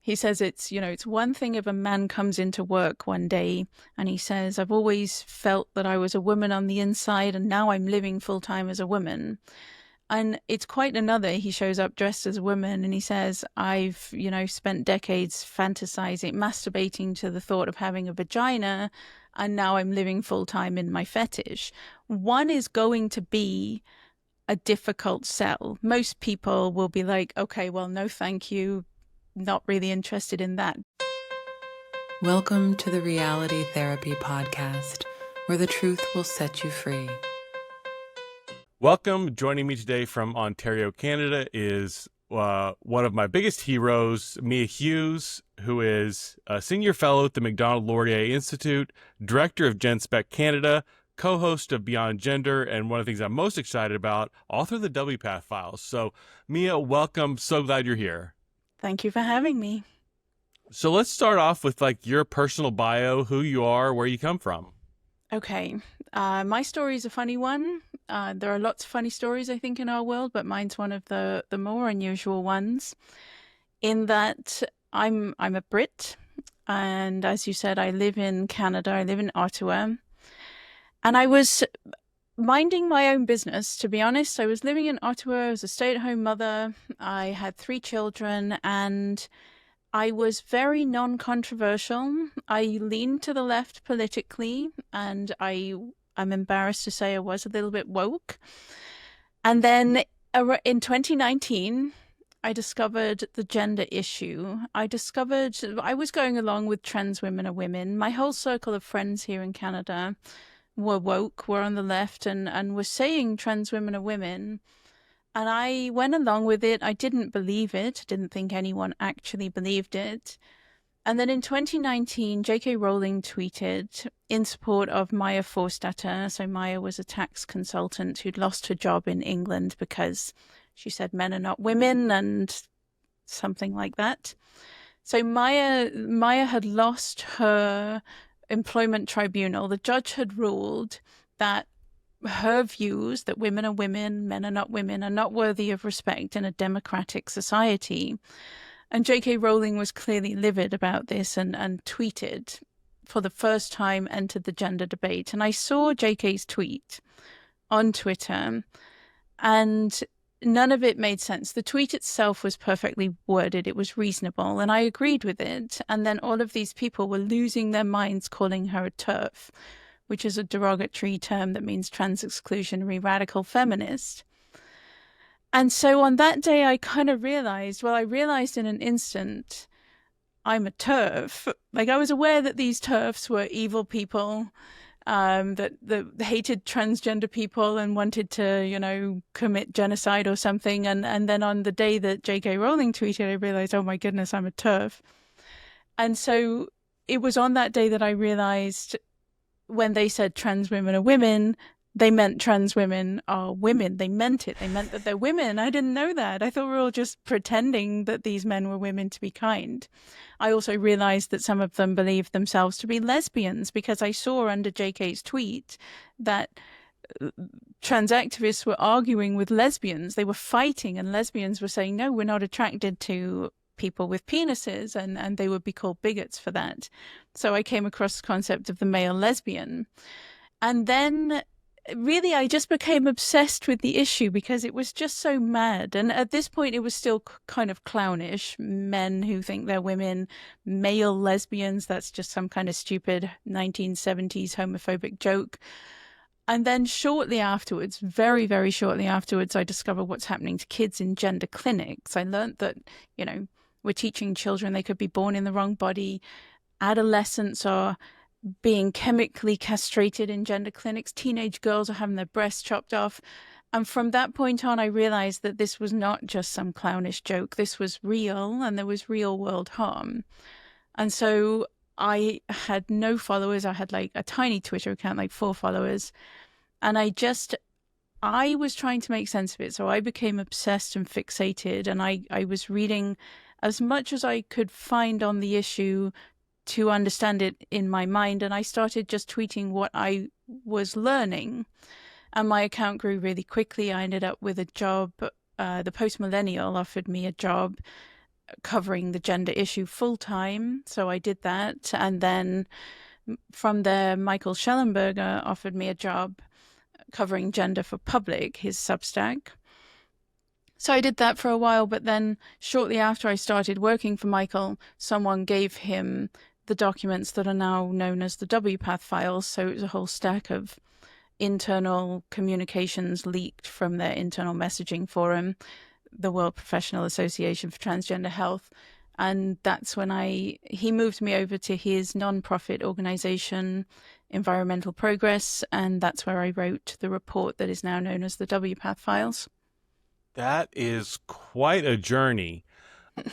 He says it's one thing if a man comes into work one day and he says, I've always felt that I was a woman on the inside and now I'm living full time as a woman. And it's quite another. He shows up dressed as a woman and he says, I've, spent decades fantasizing, masturbating to the thought of having a vagina, and now I'm living full time in my fetish. One is going to be a difficult sell. Most people will be like, okay, well, no, thank you. Not really interested in that. Welcome to the Reality Therapy Podcast, where the truth will set you free. Welcome. Joining me today from Ontario, Canada is one of my biggest heroes, Hughes, who is a senior fellow at the MacDonald-Laurier Institute, director of GenSpec Canada, co-host of Beyond Gender, and one of the things I'm most excited about, author of the WPATH Files. So, Mia, welcome. So glad you're here. Thank you for having me. So let's start off with your personal bio, who you are, where you come from. Okay. My story is a funny one. There are lots of funny stories, I think, in our world, but mine's one of the more unusual ones in that I'm a Brit. And as you said, I live in Canada. I live in Ottawa. And I was minding my own business, to be honest. I was living in Ottawa as a stay-at-home mother. I had 3 children and I was very non-controversial. I leaned to the left politically and I'm embarrassed to say I was a little bit woke. And then in 2019, I discovered the gender issue. I was going along with trans women are women. My whole circle of friends here in Canada were woke, were on the left and were saying trans women are women. And I went along with it. I didn't believe it. I didn't think anyone actually believed it. And then in 2019, J.K. Rowling tweeted in support of Maya Forstater. So Maya was a tax consultant who'd lost her job in England because she said men are not women and something like that. So Maya had lost her employment tribunal. The judge had ruled that her views that women are women, men are not women, are not worthy of respect in a democratic society. And J.K. Rowling was clearly livid about this and tweeted, for the first time, entered the gender debate. And I saw J.K.'s tweet on Twitter, and none of it made sense. The tweet itself was perfectly worded. It was reasonable, and I agreed with it. And then all of these people were losing their minds calling her a TERF, which is a derogatory term that means trans-exclusionary radical feminist. And so on that day, I kind of realized in an instant, I'm a TERF. I was aware that these TERFs were evil people, that hated transgender people and wanted to, commit genocide or something. And then on the day that J.K. Rowling tweeted, I realized, oh my goodness, I'm a TERF. And so it was on that day that I realized when they said trans women are women, they meant trans women are women. They meant it. They meant that they're women. I didn't know that. I thought we were all just pretending that these men were women to be kind. I also realized that some of them believed themselves to be lesbians because I saw under JK's tweet that trans activists were arguing with lesbians. They were fighting and lesbians were saying, no, we're not attracted to people with penises, and they would be called bigots for that. So I came across the concept of the male lesbian. And then really, I just became obsessed with the issue because it was just so mad. And at this point, it was still kind of clownish. Men who think they're women, male lesbians, that's just some kind of stupid 1970s homophobic joke. And then shortly afterwards, very, very shortly afterwards, I discovered what's happening to kids in gender clinics. I learned that, we're teaching children they could be born in the wrong body. Adolescents are being chemically castrated in gender clinics. Teenage girls are having their breasts chopped off. And from that point on, I realized that this was not just some clownish joke. This was real, and there was real world harm. And so I had no followers. I had a tiny Twitter account, 4 followers. And I was trying to make sense of it. So I became obsessed and fixated. And I was reading as much as I could find on the issue to understand it in my mind. And I started just tweeting what I was learning. And my account grew really quickly. I ended up with a job. The Post Millennial offered me a job covering the gender issue full time. So I did that. And then from there, Michael Schellenberger offered me a job covering gender for Public, his Substack. So I did that for a while, but then shortly after I started working for Michael, someone gave him the documents that are now known as the WPATH Files. So it was a whole stack of internal communications leaked from their internal messaging forum, the World Professional Association for Transgender Health. And that's when he moved me over to his nonprofit organization, Environmental Progress, and that's where I wrote the report that is now known as the WPATH Files. That is quite a journey.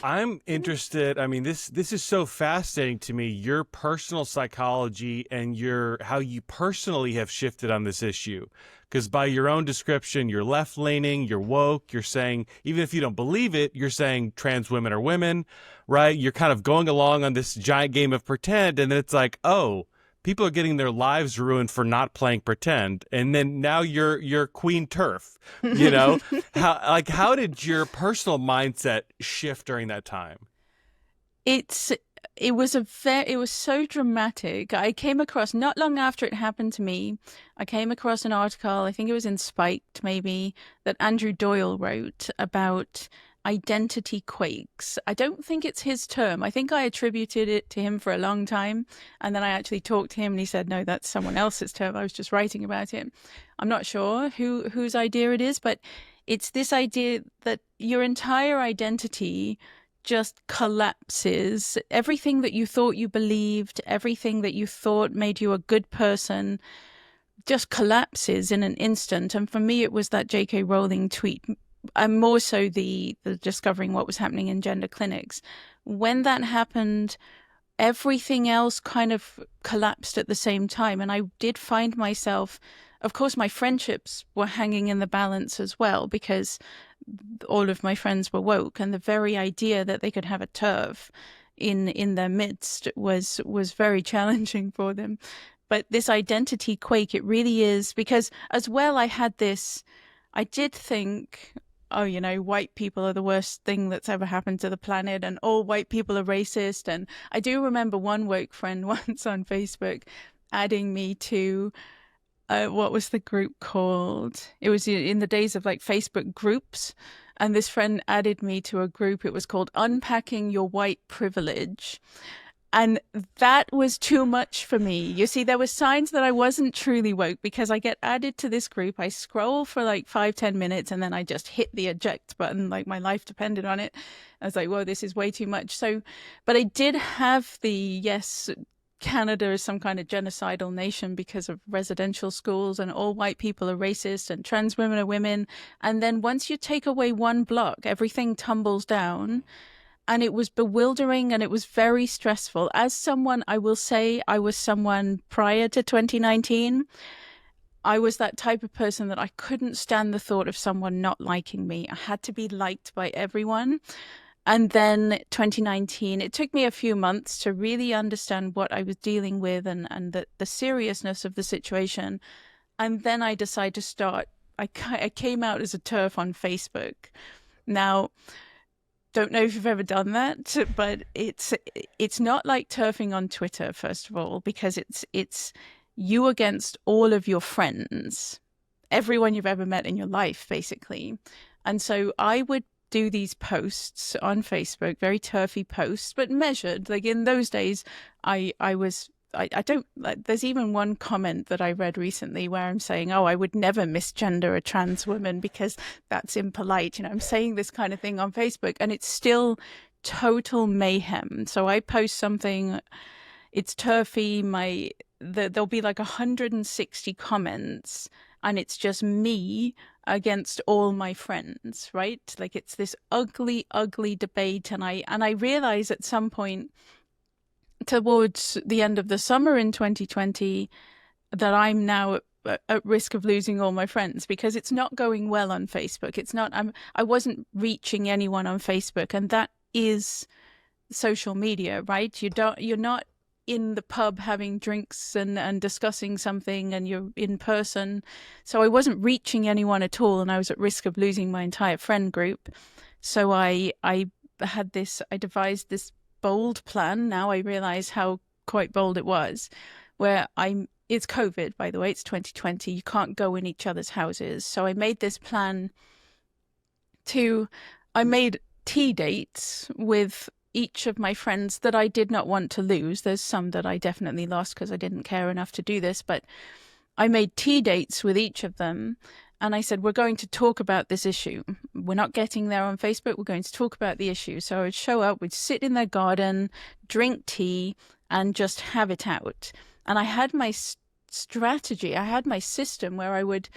I'm interested. I mean, this is so fascinating to me, your personal psychology and how you personally have shifted on this issue. Because by your own description, you're left-leaning, you're woke, you're saying, even if you don't believe it, you're saying trans women are women, right? You're kind of going along on this giant game of pretend, and then it's like, oh, people are getting their lives ruined for not playing pretend, and then now you're Queen Turf. You know, how did your personal mindset shift during that time? It was so dramatic. I came across, not long after it happened to me, I came across an article, I think it was in Spiked maybe, that Andrew Doyle wrote about identity quakes. I don't think it's his term. I think I attributed it to him for a long time. And then I actually talked to him and he said, no, that's someone else's term. I was just writing about it. I'm not sure whose idea it is, but it's this idea that your entire identity just collapses. Everything that you thought you believed, everything that you thought made you a good person just collapses in an instant. And for me, it was that J.K. Rowling tweet, and more so the discovering what was happening in gender clinics. When that happened, everything else kind of collapsed at the same time. And I did find myself, of course, my friendships were hanging in the balance as well, because all of my friends were woke, and the very idea that they could have a TERF in their midst was very challenging for them. But this identity quake, it really is, because as well I did think, oh, you know, white people are the worst thing that's ever happened to the planet, and all white people are racist. And I do remember one woke friend once on Facebook adding me to, what was the group called? It was in the days of like Facebook groups. And this friend added me to a group. It was called Unpacking Your White Privilege. And that was too much for me. You see, there were signs that I wasn't truly woke, because I get added to this group. I scroll for like 5-10 minutes and then I just hit the eject button, like my life depended on it. I was like, whoa, this is way too much. So, but I did have yes, Canada is some kind of genocidal nation because of residential schools, and all white people are racist, and trans women are women. And then once you take away one block, everything tumbles down. And it was bewildering, and it was very stressful. As someone, I will say, I was someone prior to 2019. I was that type of person that I couldn't stand the thought of someone not liking me. I had to be liked by everyone. And then 2019, it took me a few months to really understand what I was dealing with and the seriousness of the situation. And then I decided to start. I came out as a TERF on Facebook. Now, don't know if you've ever done that, but it's not like turfing on Twitter, first of all, because it's you against all of your friends, everyone you've ever met in your life, basically. And so I would do these posts on Facebook, very turfy posts, but measured. Like in those days, I don't like, there's even one comment that I read recently where I'm saying, oh, I would never misgender a trans woman because that's impolite. You know, I'm saying this kind of thing on Facebook, and it's still total mayhem. So I post something, it's turfy, there'll be like 160 comments, and it's just me against all my friends, right? Like it's this ugly, ugly debate. And I realize at some point towards the end of the summer in 2020 that I'm now at risk of losing all my friends, because it's not going well on Facebook. It's not, I wasn't reaching anyone on Facebook, and that is social media, right? You're not in the pub having drinks and discussing something, and you're in person. So I wasn't reaching anyone at all, and I was at risk of losing my entire friend group. So I I devised this bold plan. Now I realize how quite bold it was, where it's COVID, by the way, it's 2020. You can't go in each other's houses. So I made this plan I made tea dates with each of my friends that I did not want to lose. There's some that I definitely lost because I didn't care enough to do this, but I made tea dates with each of them. And I said, we're going to talk about this issue. We're not getting there on Facebook. We're going to talk about the issue. So I would show up, we'd sit in their garden, drink tea, and just have it out. And I had my strategy. I had my system where I would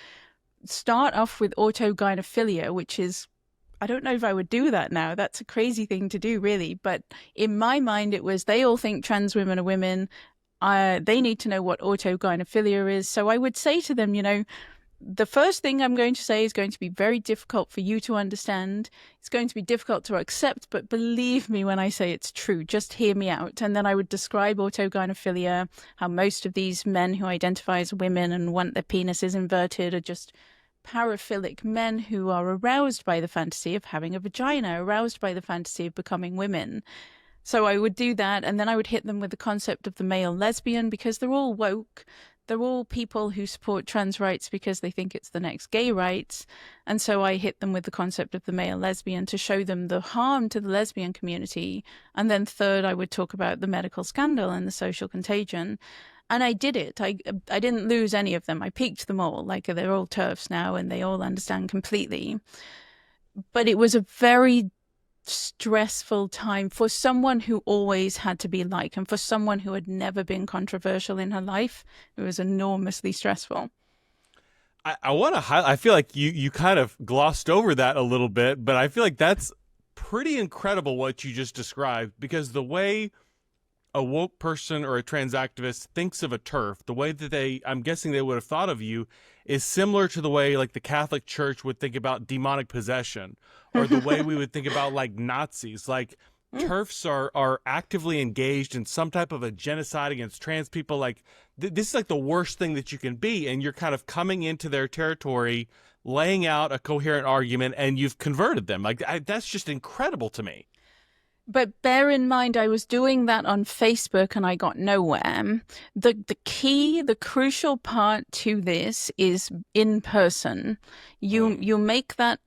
start off with autogynephilia, which is, I don't know if I would do that now. That's a crazy thing to do, really. But in my mind, it was, they all think trans women are women. They need to know what autogynephilia is. So I would say to them, the first thing I'm going to say is going to be very difficult for you to understand. It's going to be difficult to accept, but believe me when I say it's true. Just hear me out. And then I would describe autogynephilia, how most of these men who identify as women and want their penises inverted are just paraphilic men who are aroused by the fantasy of having a vagina, aroused by the fantasy of becoming women. So I would do that, and then I would hit them with the concept of the male lesbian, because they're all woke. They're all people who support trans rights because they think it's the next gay rights. And so I hit them with the concept of the male lesbian to show them the harm to the lesbian community. And then third, I would talk about the medical scandal and the social contagion. And I did it. I didn't lose any of them. I piqued them all. Like, they're all TERFs now and they all understand completely. But it was a very stressful time for someone who always had to be like, and for someone who had never been controversial in her life. It was enormously stressful. I want to I feel like you kind of glossed over that a little bit, but I feel like that's pretty incredible what you just described, because the way a woke person or a trans activist thinks of a TERF, the way that I'm guessing they would have thought of you, is similar to the way like the Catholic Church would think about demonic possession, or the way we would think about like Nazis. Like TERFs are actively engaged in some type of a genocide against trans people. Like this is like the worst thing that you can be, and you're kind of coming into their territory, laying out a coherent argument, and you've converted them. Like that's just incredible to me. But bear in mind, I was doing that on Facebook and I got nowhere. The crucial part to this is in person. You make that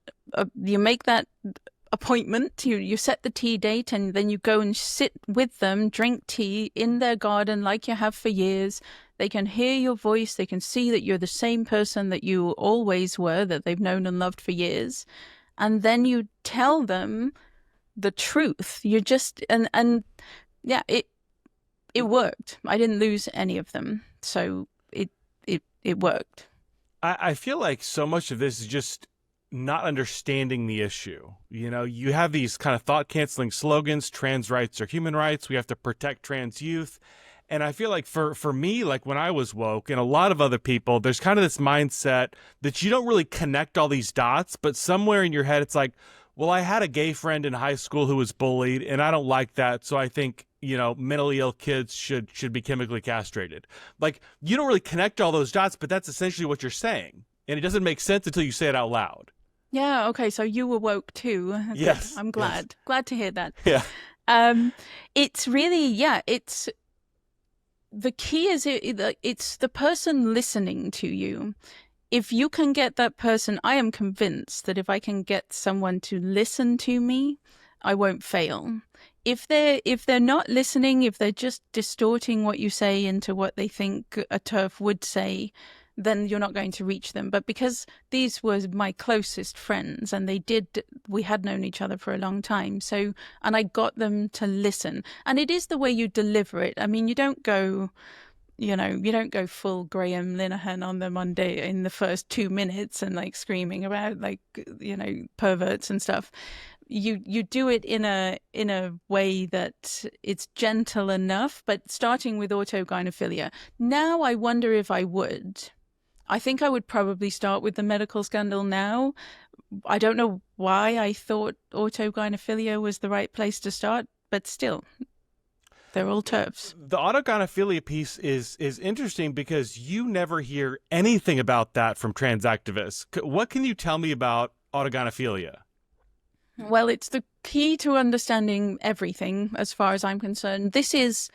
appointment. You set the tea date, and then you go and sit with them, drink tea in their garden like you have for years. They can hear your voice. They can see that you're the same person that you always were, that they've known and loved for years. And then you tell them the truth. You just and yeah, it worked. I didn't lose any of them, so it worked. I feel like so much of this is just not understanding the issue. You have these kind of thought canceling slogans: trans rights are human rights, we have to protect trans youth. And I feel like for me, like when I was woke, and a lot of other people, there's kind of this mindset that you don't really connect all these dots, but somewhere in your head it's like, well, I had a gay friend in high school who was bullied, and I don't like that, so I think, mentally ill kids should be chemically castrated. Like, you don't really connect all those dots, but that's essentially what you're saying. And it doesn't make sense until you say it out loud. Yeah, okay, so you were woke too. Yes. I'm glad. Yes. Glad to hear that. Yeah. It's really, it's... The key is it's the person listening to you. If you can get that person, I am convinced that if I can get someone to listen to me, I won't fail. If they're not listening, if they're just distorting what you say into what they think a TERF would say, then you're not going to reach them. But because these were my closest friends and we had known each other for a long time. And I got them to listen. And it is the way you deliver it. I mean, you don't go full Graham Linehan on them in the first 2 minutes and like screaming about perverts and stuff. You do it in a way that it's gentle enough, but starting with autogynephilia. Now I wonder if I would. I think I would probably start with the medical scandal now. I don't know why I thought autogynephilia was the right place to start, but still. They're all TERFs. The autogynephilia piece is interesting because you never hear anything about that from trans activists. What can you tell me about autogynephilia? Well, it's the key to understanding everything, as far as I'm concerned. This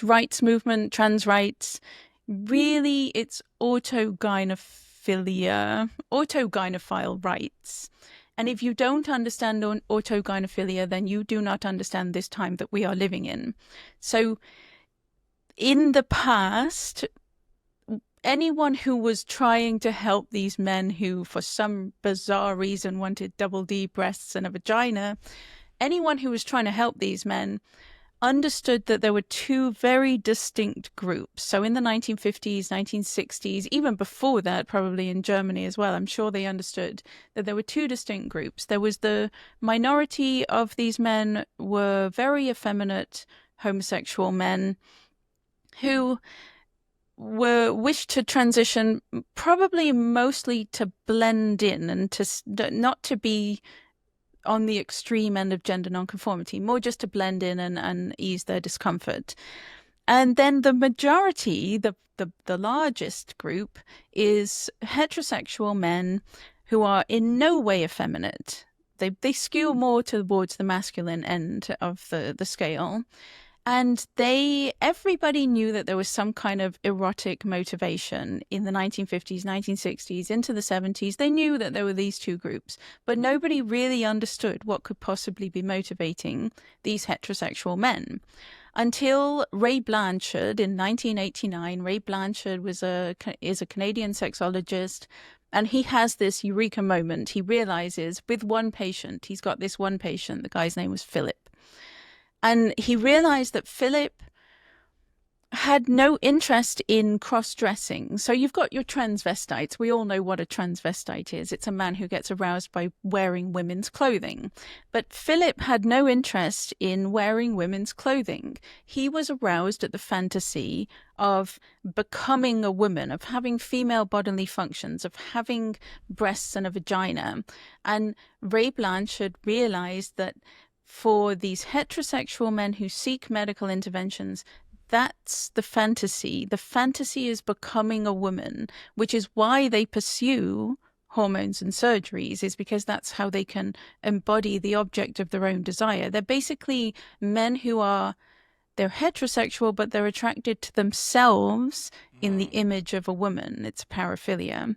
rights movement, trans rights, really, it's autogynephile rights. And if you don't understand autogynephilia, then you do not understand this time that we are living in. So in the past, anyone who was trying to help these men who, for some bizarre reason, wanted double D breasts and a vagina, anyone who was trying to help these men understood that there were two very distinct groups. So in the 1950s, 1960s, even before that, probably in Germany as well, I'm sure they understood that there were two distinct groups. There was the minority of these men were very effeminate homosexual men who wished to transition, probably mostly to blend in and to not to be on the extreme end of gender nonconformity, more just to blend in and ease their discomfort. And then the majority, the largest group, is heterosexual men who are in no way effeminate. They skew more towards the masculine end of the scale. And everybody knew that there was some kind of erotic motivation in the 1950s, 1960s, into the 70s. They knew that there were these two groups, but nobody really understood what could possibly be motivating these heterosexual men. Until Ray Blanchard in 1989. Ray Blanchard is a Canadian sexologist, and he has this eureka moment. He realizes with one patient, he's got this one patient, the guy's name was Philip. And he realized that Philip had no interest in cross-dressing. So you've got your transvestites. We all know what a transvestite is. It's a man who gets aroused by wearing women's clothing. But Philip had no interest in wearing women's clothing. He was aroused at the fantasy of becoming a woman, of having female bodily functions, of having breasts and a vagina. And Ray Blanchard realized that for these heterosexual men who seek medical interventions, that's the fantasy. The fantasy is becoming a woman, which is why they pursue hormones and surgeries, is because that's how they can embody the object of their own desire. They're basically men who they're heterosexual, but they're attracted to themselves in the image of a woman. It's paraphilia.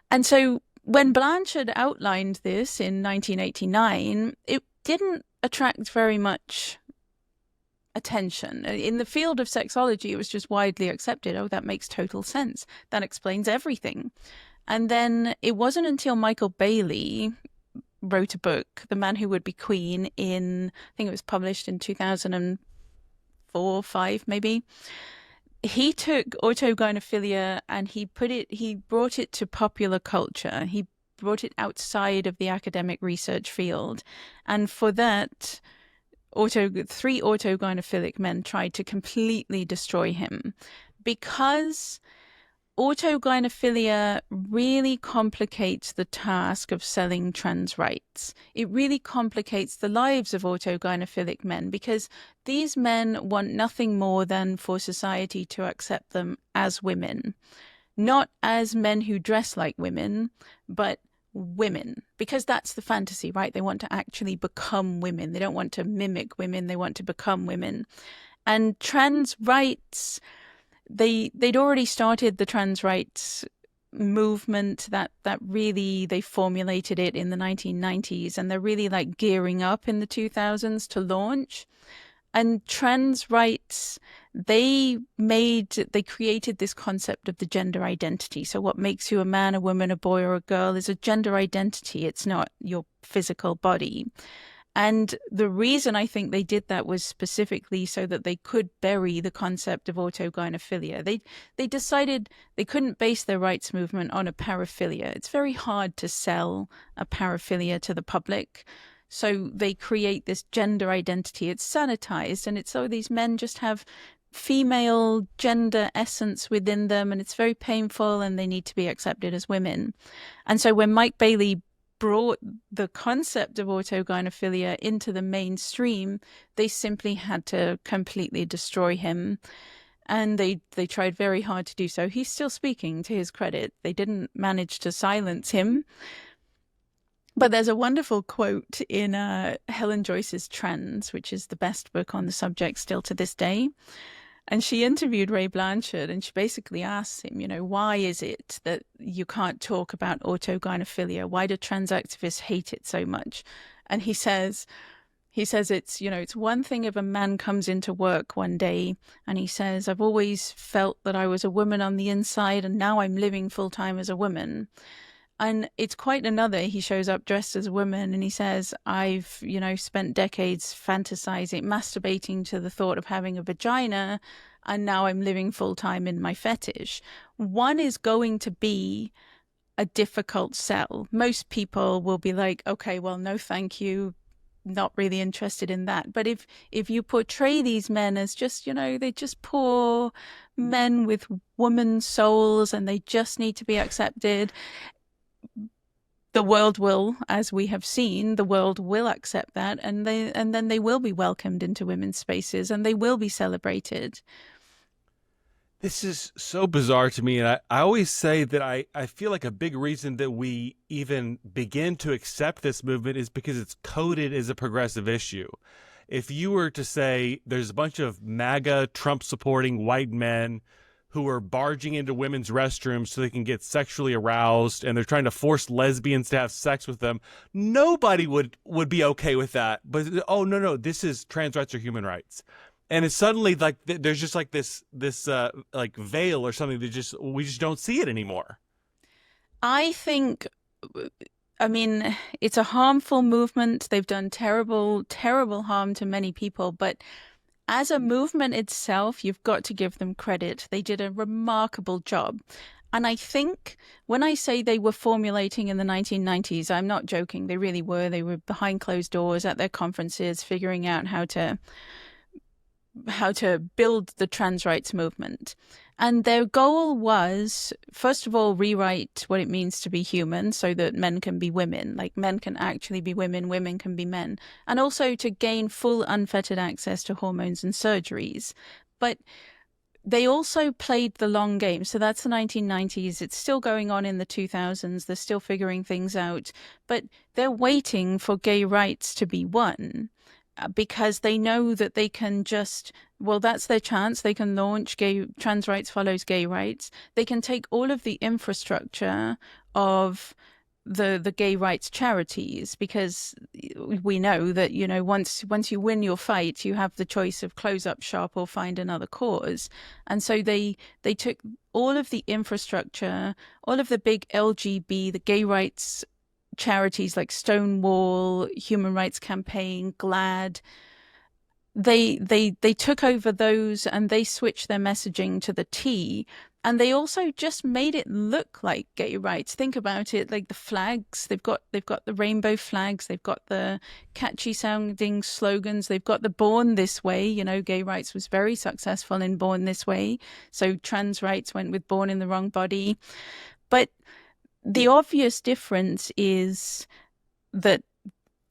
And so when Blanchard outlined this in 1989, it didn't attract very much attention. In the field of sexology, it was just widely accepted. Oh, that makes total sense. That explains everything. And then it wasn't until Michael Bailey wrote a book, The Man Who Would Be Queen, I think it was published in 2004, 5 maybe. He took autogynephilia and he brought it to popular culture. He brought it outside of the academic research field. And for that, 3 autogynephilic men tried to completely destroy him, because autogynephilia really complicates the task of selling trans rights. It really complicates the lives of autogynephilic men, because these men want nothing more than for society to accept them as women, not as men who dress like women, but women, because that's the fantasy, right? They want to actually become women. They don't want to mimic women. They want to become women. And trans rights, they'd already started the trans rights movement that really, they formulated it in the 1990s, and they're really like gearing up in the 2000s to launch. And trans rights, they created this concept of the gender identity. So what makes you a man, a woman, a boy, or a girl is a gender identity. It's not your physical body. And the reason I think they did that was specifically so that they could bury the concept of autogynephilia. They decided they couldn't base their rights movement on a paraphilia. It's very hard to sell a paraphilia to the public. So they create this gender identity. It's sanitized, and these men just have female gender essence within them, and it's very painful, and they need to be accepted as women. And so when Mike Bailey brought the concept of autogynephilia into the mainstream, they simply had to completely destroy him. And they tried very hard to do so. He's still speaking, to his credit. They didn't manage to silence him. But there's a wonderful quote in Helen Joyce's Trans, which is the best book on the subject still to this day. And she interviewed Ray Blanchard, and she basically asked him, why is it that you can't talk about autogynephilia? Why do trans activists hate it so much? And he says it's one thing if a man comes into work one day and he says, I've always felt that I was a woman on the inside and now I'm living full time as a woman. And it's quite another. He shows up dressed as a woman and he says, I've, spent decades fantasizing, masturbating to the thought of having a vagina, and now I'm living full time in my fetish. One is going to be a difficult sell. Most people will be like, okay, well, no, thank you. Not really interested in that. But if you portray these men as just, they're just poor men with woman souls and they just need to be accepted, the world will, as we have seen, the world will accept that, and then they will be welcomed into women's spaces and they will be celebrated. This is so bizarre to me. And I always say that I feel like a big reason that we even begin to accept this movement is because it's coded as a progressive issue. If you were to say there's a bunch of MAGA Trump supporting white men who are barging into women's restrooms so they can get sexually aroused and they're trying to force lesbians to have sex with them, nobody would be okay with that. But, oh, no, this is trans rights or human rights. And it's suddenly like there's just like this like veil or something that we just don't see it anymore. I think, it's a harmful movement. They've done terrible, terrible harm to many people, but as a movement itself, you've got to give them credit. They did a remarkable job. And I think when I say they were formulating in the 1990s, I'm not joking. They really were. They were behind closed doors at their conferences, figuring out how to build the trans rights movement. And their goal was, first of all, rewrite what it means to be human so that men can be women, like men can actually be women, women can be men, and also to gain full unfettered access to hormones and surgeries. But they also played the long game. So that's the 1990s. It's still going on in the 2000s. They're still figuring things out, but they're waiting for gay rights to be won. Because they know that they can that's their chance. They can launch trans rights follows gay rights. They can take all of the infrastructure of the gay rights charities, because we know that, once you win your fight, you have the choice of close up shop or find another cause. And so they took all of the infrastructure, all of the big LGB, the gay rights charities like Stonewall, Human Rights Campaign, GLAAD. They took over those and they switched their messaging to the T, and they also just made it look like gay rights. Think about it, like the flags. They've got the rainbow flags. They've got the catchy sounding slogans. They've got the Born This Way. Gay rights was very successful in Born This Way. So trans rights went with Born in the Wrong Body. But the obvious difference is that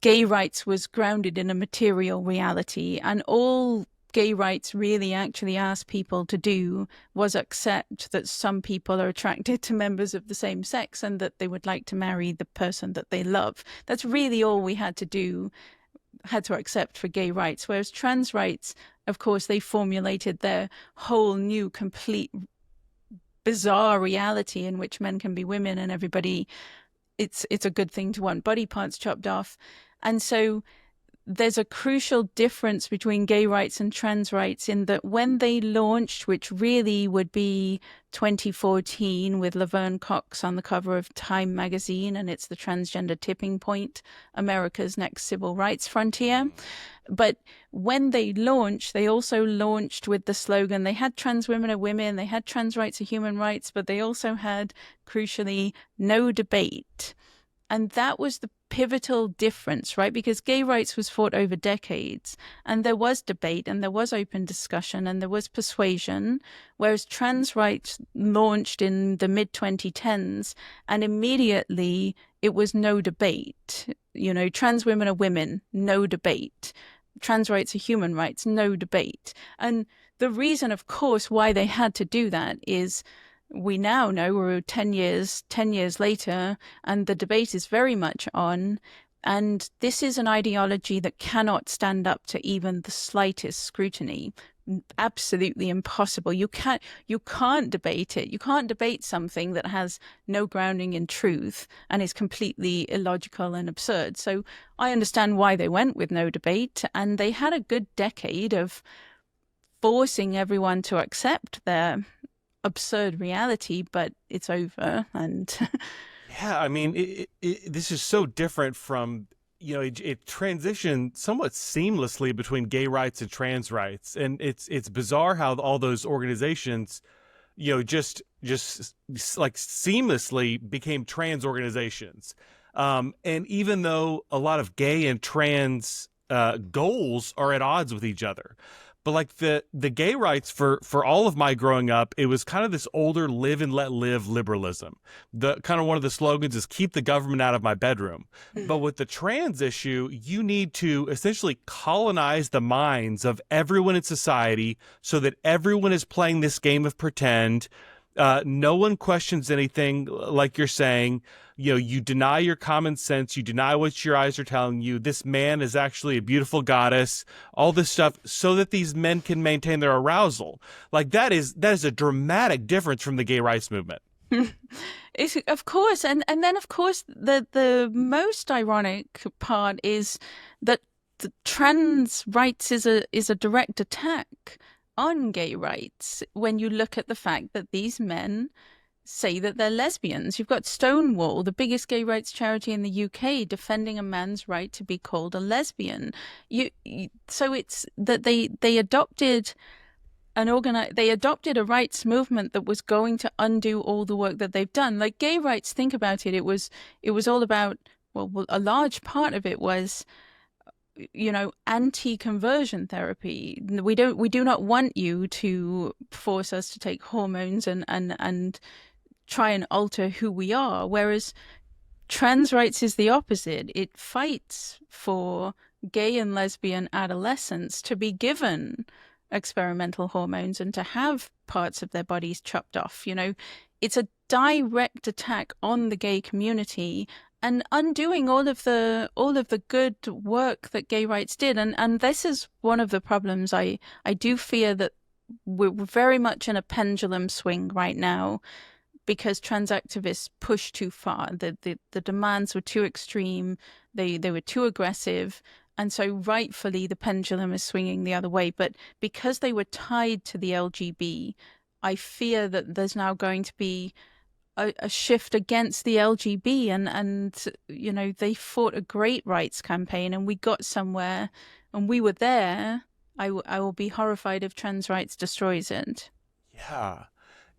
gay rights was grounded in a material reality, and all gay rights really actually asked people to do was accept that some people are attracted to members of the same sex and that they would like to marry the person that they love. That's really all we had to accept for gay rights. Whereas trans rights, of course, they formulated their whole new, complete, bizarre reality in which men can be women and everybody, it's a good thing to want body parts chopped off. And so there's a crucial difference between gay rights and trans rights in that when they launched, which really would be 2014 with Laverne Cox on the cover of Time magazine, and it's the transgender tipping point, America's next civil rights frontier. But when they launched, they also launched with the slogan, they had trans women are women, they had trans rights are human rights, but they also had, crucially, no debate. And that was the pivotal difference, right? Because gay rights was fought over decades, and there was debate, and there was open discussion, and there was persuasion, whereas trans rights launched in the mid-2010s, and immediately it was no debate. Trans women are women, no debate. Trans rights are human rights, no debate. And the reason, of course, why they had to do that is we now know we're 10 years later, and the debate is very much on. And this is an ideology that cannot stand up to even the slightest scrutiny. Absolutely impossible. You can't debate it. You can't debate something that has no grounding in truth and is completely illogical and absurd. So I understand why they went with no debate, and they had a good decade of forcing everyone to accept their absurd reality, but it's over. And Yeah, I mean, this is so different from, it transitioned somewhat seamlessly between gay rights and trans rights. And it's bizarre how all those organizations, just like seamlessly became trans organizations. And even though a lot of gay and trans goals are at odds with each other, but like the gay rights for all of my growing up, it was kind of this older live and let live liberalism. The kind of one of the slogans is keep the government out of my bedroom. But with the trans issue, you need to essentially colonize the minds of everyone in society so that everyone is playing this game of pretend. No one questions anything, like you're saying. You deny your common sense. You deny what your eyes are telling you. This man is actually a beautiful goddess. All this stuff so that these men can maintain their arousal. Like that is a dramatic difference from the gay rights movement. Of course, and then of course the most ironic part is that the trans rights is a direct attack on gay rights when you look at the fact that these men say that they're lesbians. You've got Stonewall, the biggest gay rights charity in the UK, defending a man's right to be called a lesbian. So it's that they adopted they adopted a rights movement that was going to undo all the work that they've done. Like gay rights, think about it. It was all about, well, a large part of it was, anti-conversion therapy. We do not want you to force us to take hormones and try and alter who we are. Whereas trans rights is the opposite. It fights for gay and lesbian adolescents to be given experimental hormones and to have parts of their bodies chopped off. It's a direct attack on the gay community and undoing all of the good work that gay rights did. And this is one of the problems. I do fear that we're very much in a pendulum swing right now because trans activists pushed too far. The demands were too extreme. They were too aggressive. And so rightfully the pendulum is swinging the other way. But because they were tied to the LGB, I fear that there's now going to be a shift against the LGB, and they fought a great rights campaign, and we got somewhere, and we were there. I will be horrified if trans rights destroys it. Yeah.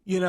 You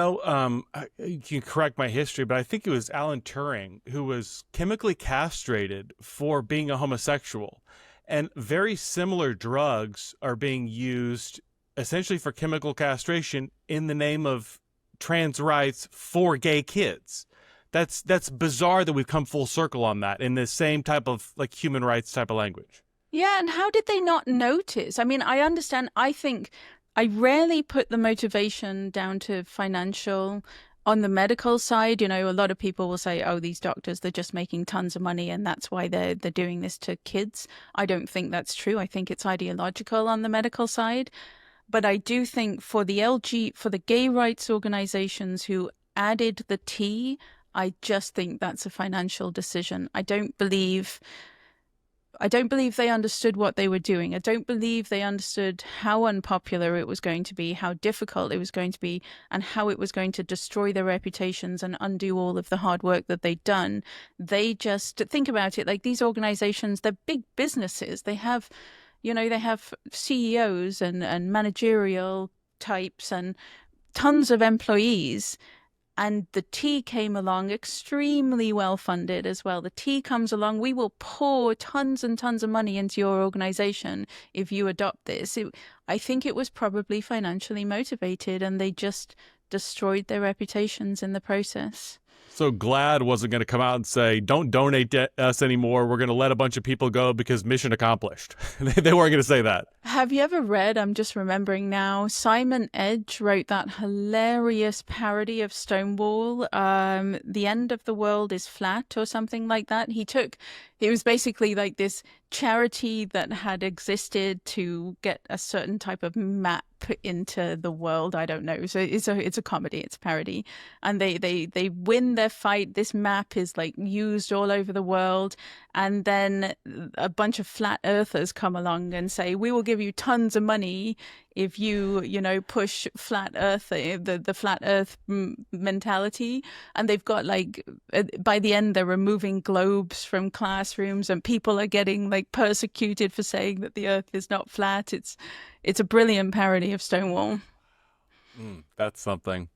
can correct my history, but I think it was Alan Turing who was chemically castrated for being a homosexual. And very similar drugs are being used essentially for chemical castration in the name of trans rights for gay kids. That's bizarre that we've come full circle on that in the same type of like human rights type of language. Yeah, and how did they not notice? I mean, I understand. I think I rarely put the motivation down to financial. On the medical side, a lot of people will say, oh, these doctors, they're just making tons of money and that's why they're doing this to kids. I don't think that's true. I think it's ideological on the medical side. But I do think for the gay rights organizations who added the T, I just think that's a financial decision. I don't believe they understood what they were doing. I don't believe they understood how unpopular it was going to be, how difficult it was going to be, and how it was going to destroy their reputations and undo all of the hard work that they'd done. They just think about it like these organizations, they're big businesses. They have CEOs and managerial types and tons of employees. And the T came along, extremely well funded as well. The T comes along, we will pour tons and tons of money into your organization if you adopt this. I think it was probably financially motivated, and they just destroyed their reputations in the process. So GLAAD wasn't going to come out and say, don't donate to us anymore. We're going to let a bunch of people go because mission accomplished. They weren't going to say that. Have you ever read, I'm just remembering now, Simon Edge wrote that hilarious parody of Stonewall, The End of the World is Flat or something like that. It was basically like this charity that had existed to get a certain type of map into the world. I don't know. So it's a comedy, it's a parody. And they win their fight. This map is like used all over the world. And then a bunch of flat earthers come along and say, we will give you tons of money if you push flat earth, the flat earth mentality. And they've got like, by the end, they're removing globes from classrooms and people are getting like persecuted for saying that the earth is not flat. It's a brilliant parody of Stonewall. That's something.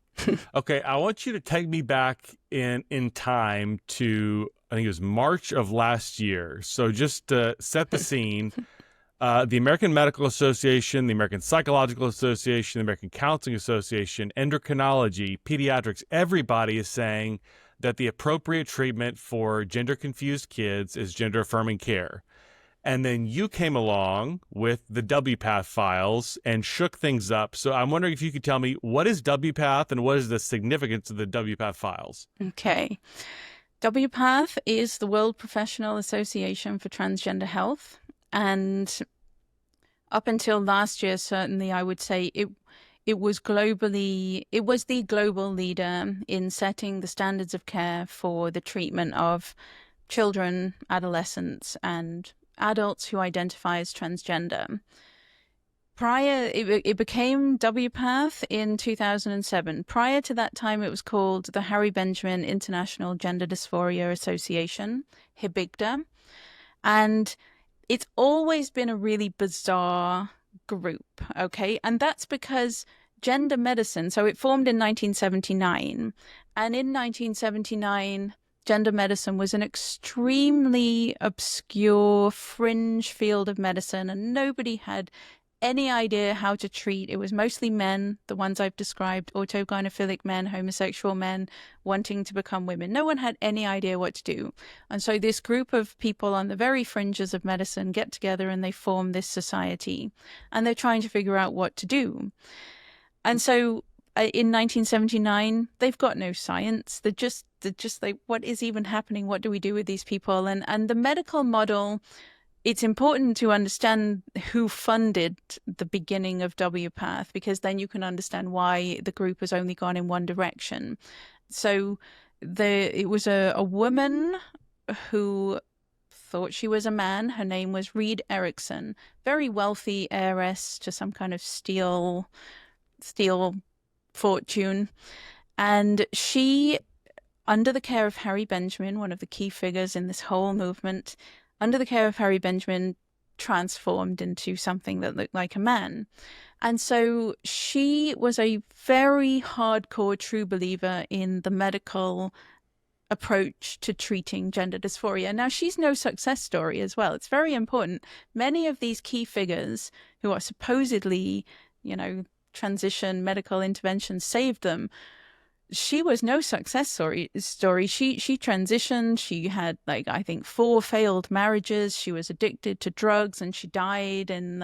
Okay, I want you to take me back in time to, I think it was March of last year. So just to set the scene, the American Medical Association, the American Psychological Association, the American Counseling Association, endocrinology, pediatrics, everybody is saying that the appropriate treatment for gender-confused kids is gender-affirming care. And then you came along with the WPATH Files and shook things up. So I'm wondering if you could tell me, what is WPATH and what is the significance of the WPATH Files? Okay. WPATH is the World Professional Association for Transgender Health. And up until last year, certainly, I would say it was the global leader in setting the standards of care for the treatment of children, adolescents, and adults who identify as transgender. It became WPATH in 2007. Prior to that time, it was called the Harry Benjamin International Gender Dysphoria Association, HIBIGDA. And it's always been a really bizarre group, okay? And that's because gender medicine, so it formed in 1979. And in 1979, gender medicine was an extremely obscure, fringe field of medicine, and nobody had any idea how to treat. It was mostly men, the ones I've described, autogynephilic men, homosexual men wanting to become women. No one had any idea what to do. And so this group of people on the very fringes of medicine get together and they form this society. And they're trying to figure out what to do. And so in 1979, they've got no science. They're just like, what is even happening? What do we do with these people? And the medical model, it's important to understand who funded the beginning of WPATH, because then you can understand why the group has only gone in one direction. So it was a woman who thought she was a man. Her name was Reed Erickson, very wealthy heiress to some kind of steel fortune. And she, under the care of Harry Benjamin, one of the key figures in this whole movement, under the care of Harry Benjamin, transformed into something that looked like a man. And so she was a very hardcore true believer in the medical approach to treating gender dysphoria. Now, she's no success story as well. It's very important. Many of these key figures who are supposedly, transition medical interventions saved them. She was no success story. She transitioned. She had I think 4 failed marriages. She was addicted to drugs and she died in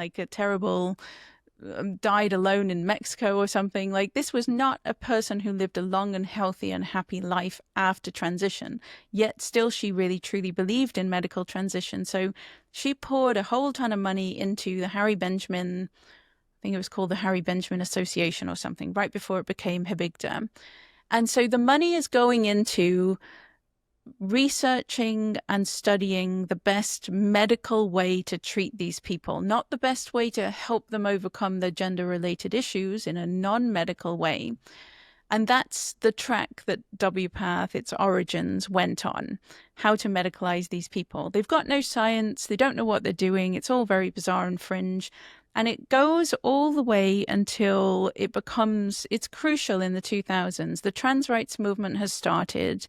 died alone in Mexico or something. This was not a person who lived a long and healthy and happy life after transition. Yet still she really truly believed in medical transition. So she poured a whole ton of money into the Harry Benjamin, I think it was called the Harry Benjamin Association or something, right before it became HIBIGDA. And so the money is going into researching and studying the best medical way to treat these people, not the best way to help them overcome their gender-related issues in a non-medical way. And that's the track that WPATH, its origins, went on, how to medicalize these people. They've got no science. They don't know what they're doing. It's all very bizarre and fringe. And it goes all the way until it's crucial in the 2000s. The trans rights movement has started.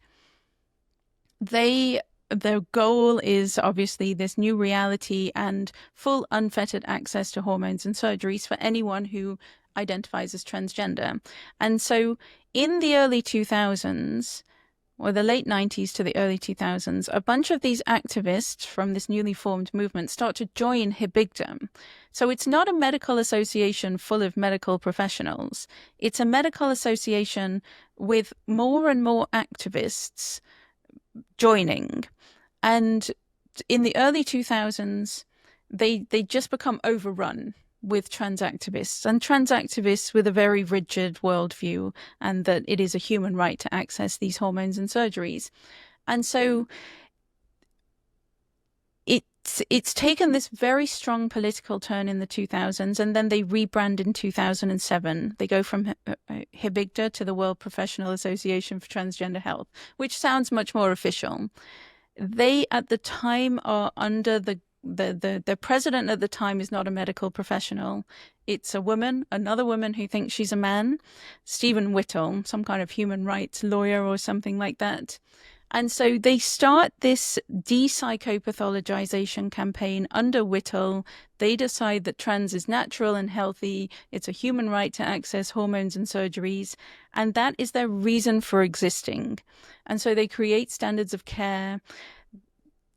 They their goal is obviously this new reality and full unfettered access to hormones and surgeries for anyone who identifies as transgender. And so in the early 2000s, or the late 90s to the early 2000s, a bunch of these activists from this newly formed movement start to join Hibigdom. So it's not a medical association full of medical professionals. It's a medical association with more and more activists joining. And in the early 2000s, they just become overrun with trans activists with a very rigid worldview, and that it is a human right to access these hormones and surgeries. And so it's taken this very strong political turn in the 2000s, and then they rebrand in 2007. They go from Hibigda to the World Professional Association for Transgender Health, which sounds much more official. They, at the time, are under the president at the time is not a medical professional. It's a woman, another woman who thinks she's a man, Stephen Whittle, some kind of human rights lawyer or something like that. And so they start this de-psychopathologization campaign under Whittle. They decide that trans is natural and healthy. It's a human right to access hormones and surgeries. And that is their reason for existing. And so they create standards of care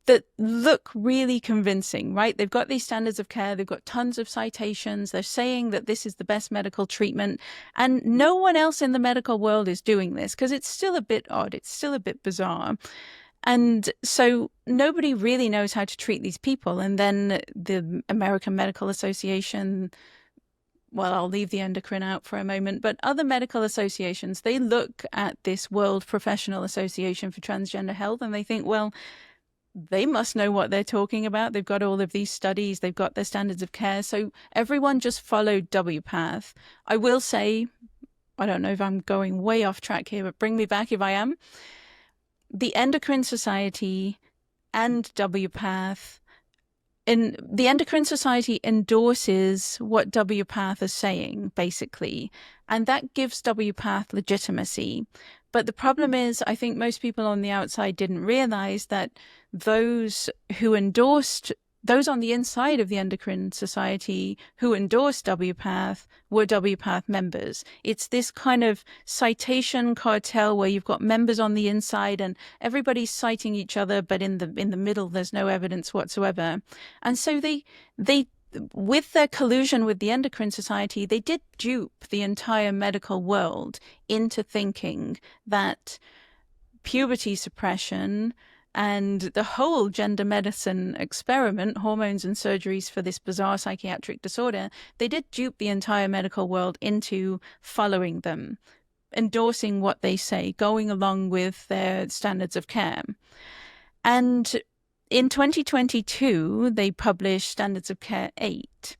that look really convincing, right? They've got these standards of care. They've got tons of citations. They're saying that this is the best medical treatment. And no one else in the medical world is doing this because it's still a bit odd. It's still a bit bizarre. And so nobody really knows how to treat these people. And then the American Medical Association, well, I'll leave the endocrine out for a moment, but other medical associations, they look at this World Professional Association for Transgender Health and they think, well, they must know what they're talking about. They've got all of these studies. They've got their standards of care. So everyone just followed WPATH. I will say, I don't know if I'm going way off track here, but bring me back if I am. The Endocrine Society and WPATH, the Endocrine Society endorses what WPATH is saying, basically, and that gives WPATH legitimacy. But the problem is, I think most people on the outside didn't realize that those on the inside of the Endocrine Society who endorsed WPATH were WPATH members. It's this kind of citation cartel where you've got members on the inside and everybody's citing each other, but in the middle there's no evidence whatsoever. And so they with their collusion with the Endocrine Society, they did dupe the entire medical world into thinking that puberty suppression and the whole gender medicine experiment, hormones and surgeries for this bizarre psychiatric disorder, they did dupe the entire medical world into following them, endorsing what they say, going along with their standards of care. And in 2022, they published Standards of Care 8.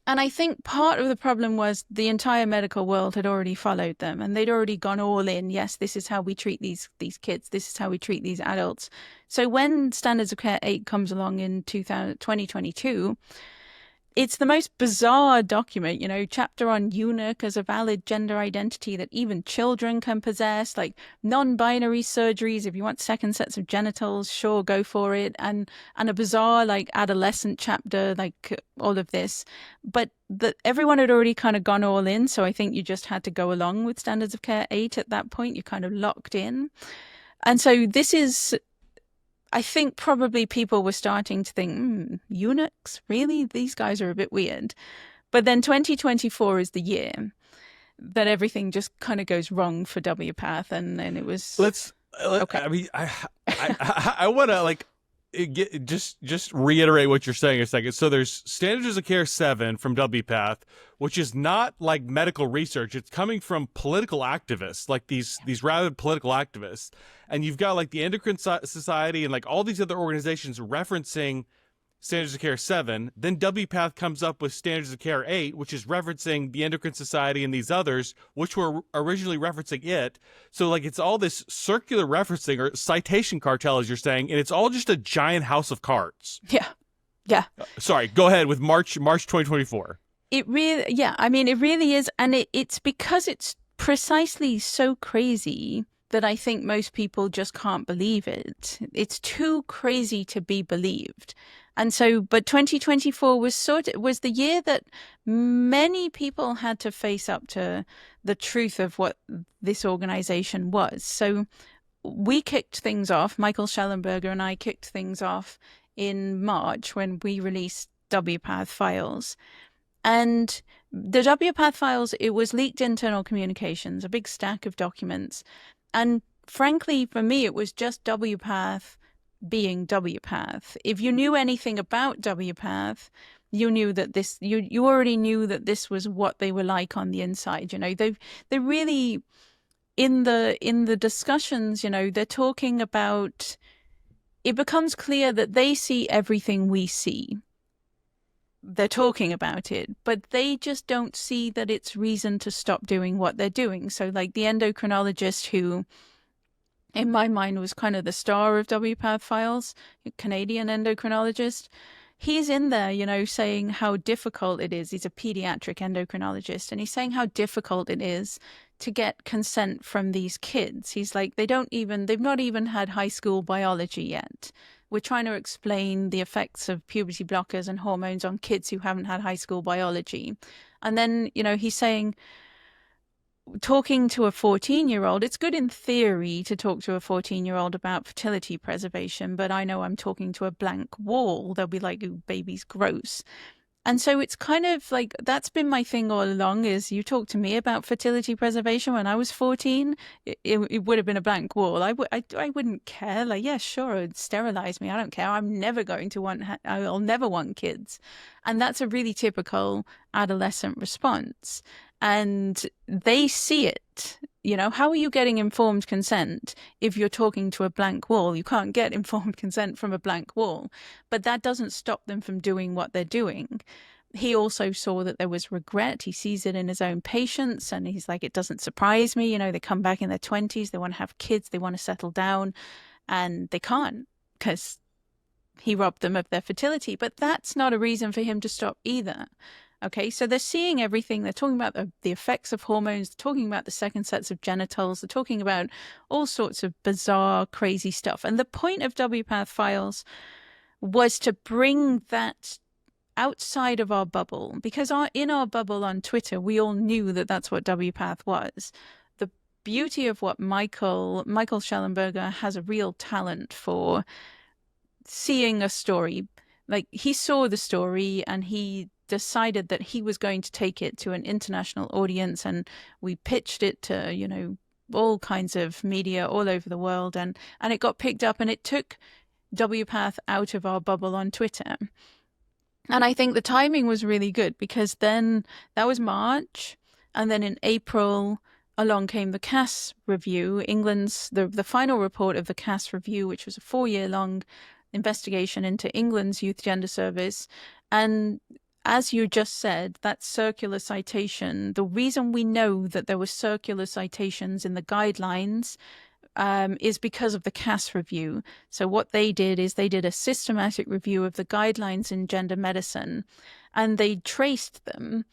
And I think part of the problem was the entire medical world had already followed them and they'd already gone all in. Yes, this is how we treat these kids. This is how we treat these adults. So when Standards of Care 8 comes along in 2022, it's the most bizarre document, chapter on eunuch as a valid gender identity that even children can possess, like non-binary surgeries. If you want second sets of genitals, sure, go for it. And a bizarre, like, adolescent chapter, like all of this. But everyone had already kind of gone all in. So I think you just had to go along with Standards of Care 8 at that point. You're kind of locked in. And so this is, I think probably people were starting to think, eunuchs, really? These guys are a bit weird. But then 2024 is the year that everything just kind of goes wrong for WPATH, and it was... Okay. I mean, I want to just reiterate what you're saying a second. So there's Standards of Care 7 from WPATH, which is not like medical research. It's coming from political activists, like these rabid political activists. And you've got like the Endocrine Society and like all these other organizations referencing Standards of Care 7. Then WPATH comes up with Standards of Care 8, which is referencing the Endocrine Society and these others, which were originally referencing it. So like it's all this circular referencing or citation cartel, as you're saying, and it's all just a giant house of cards. Yeah. Sorry, go ahead with March 2024. It really is. And it's because it's precisely so crazy that I think most people just can't believe it. It's too crazy to be believed. And so, but 2024 was the year that many people had to face up to the truth of what this organization was. So we kicked things off, Michael Schellenberger and I kicked things off in March when we released WPATH Files. And the WPATH Files, it was leaked internal communications, a big stack of documents. And frankly, for me, it was just WPATH being WPATH. If you knew anything about WPATH, you knew that this, you already knew that this was what they were like on the inside. You know, they really, in the discussions, you know, they're talking about, it becomes clear that they see everything we see. They're talking about it, but they just don't see that it's reason to stop doing what they're doing. So like the endocrinologist who, in my mind, was kind of the star of WPATH Files, a Canadian endocrinologist, he's in there, you know, saying how difficult it is. He's a pediatric endocrinologist, and he's saying how difficult it is to get consent from these kids. He's like, they've not even had high school biology yet. We're trying to explain the effects of puberty blockers and hormones on kids who haven't had high school biology. And then, you know, he's saying, talking to a 14-year-old, it's good in theory to talk to a 14-year-old about fertility preservation, but I know I'm talking to a blank wall. They'll be like, ooh, baby's gross. And so it's kind of like, that's been my thing all along, is you talk to me about fertility preservation when I was 14, it would have been a blank wall. I wouldn't care. Like, yeah, sure, sterilize me. I don't care. I'm never going to I'll never want kids. And that's a really typical adolescent response. And they see it. You know, how are you getting informed consent if you're talking to a blank wall? You can't get informed consent from a blank wall. But that doesn't stop them from doing what they're doing. He also saw that there was regret. He sees it in his own patients, and he's like, it doesn't surprise me. You know, they come back in their 20s, they want to have kids, they want to settle down, and they can't because he robbed them of their fertility. But that's not a reason for him to stop either. Okay, so they're seeing everything. They're talking about the effects of hormones. They're talking about the second sets of genitals. They're talking about all sorts of bizarre, crazy stuff. And the point of WPATH Files was to bring that outside of our bubble, because in our bubble on Twitter, we all knew that that's what WPATH was. The beauty of what Michael Schellenberger has a real talent for seeing a story. Like, he saw the story and he decided that he was going to take it to an international audience, and we pitched it to, you know, all kinds of media all over the world, and it got picked up, and it took WPATH out of our bubble on Twitter. And I think the timing was really good, because then that was March, and then in April along came the Cass review, England's the final report of the Cass review, which was a 4-year-long investigation into England's youth gender service. And as you just said, that circular citation, the reason we know that there were circular citations in the guidelines is because of the Cass review. So what they did is they did a systematic review of the guidelines in gender medicine, and they traced them,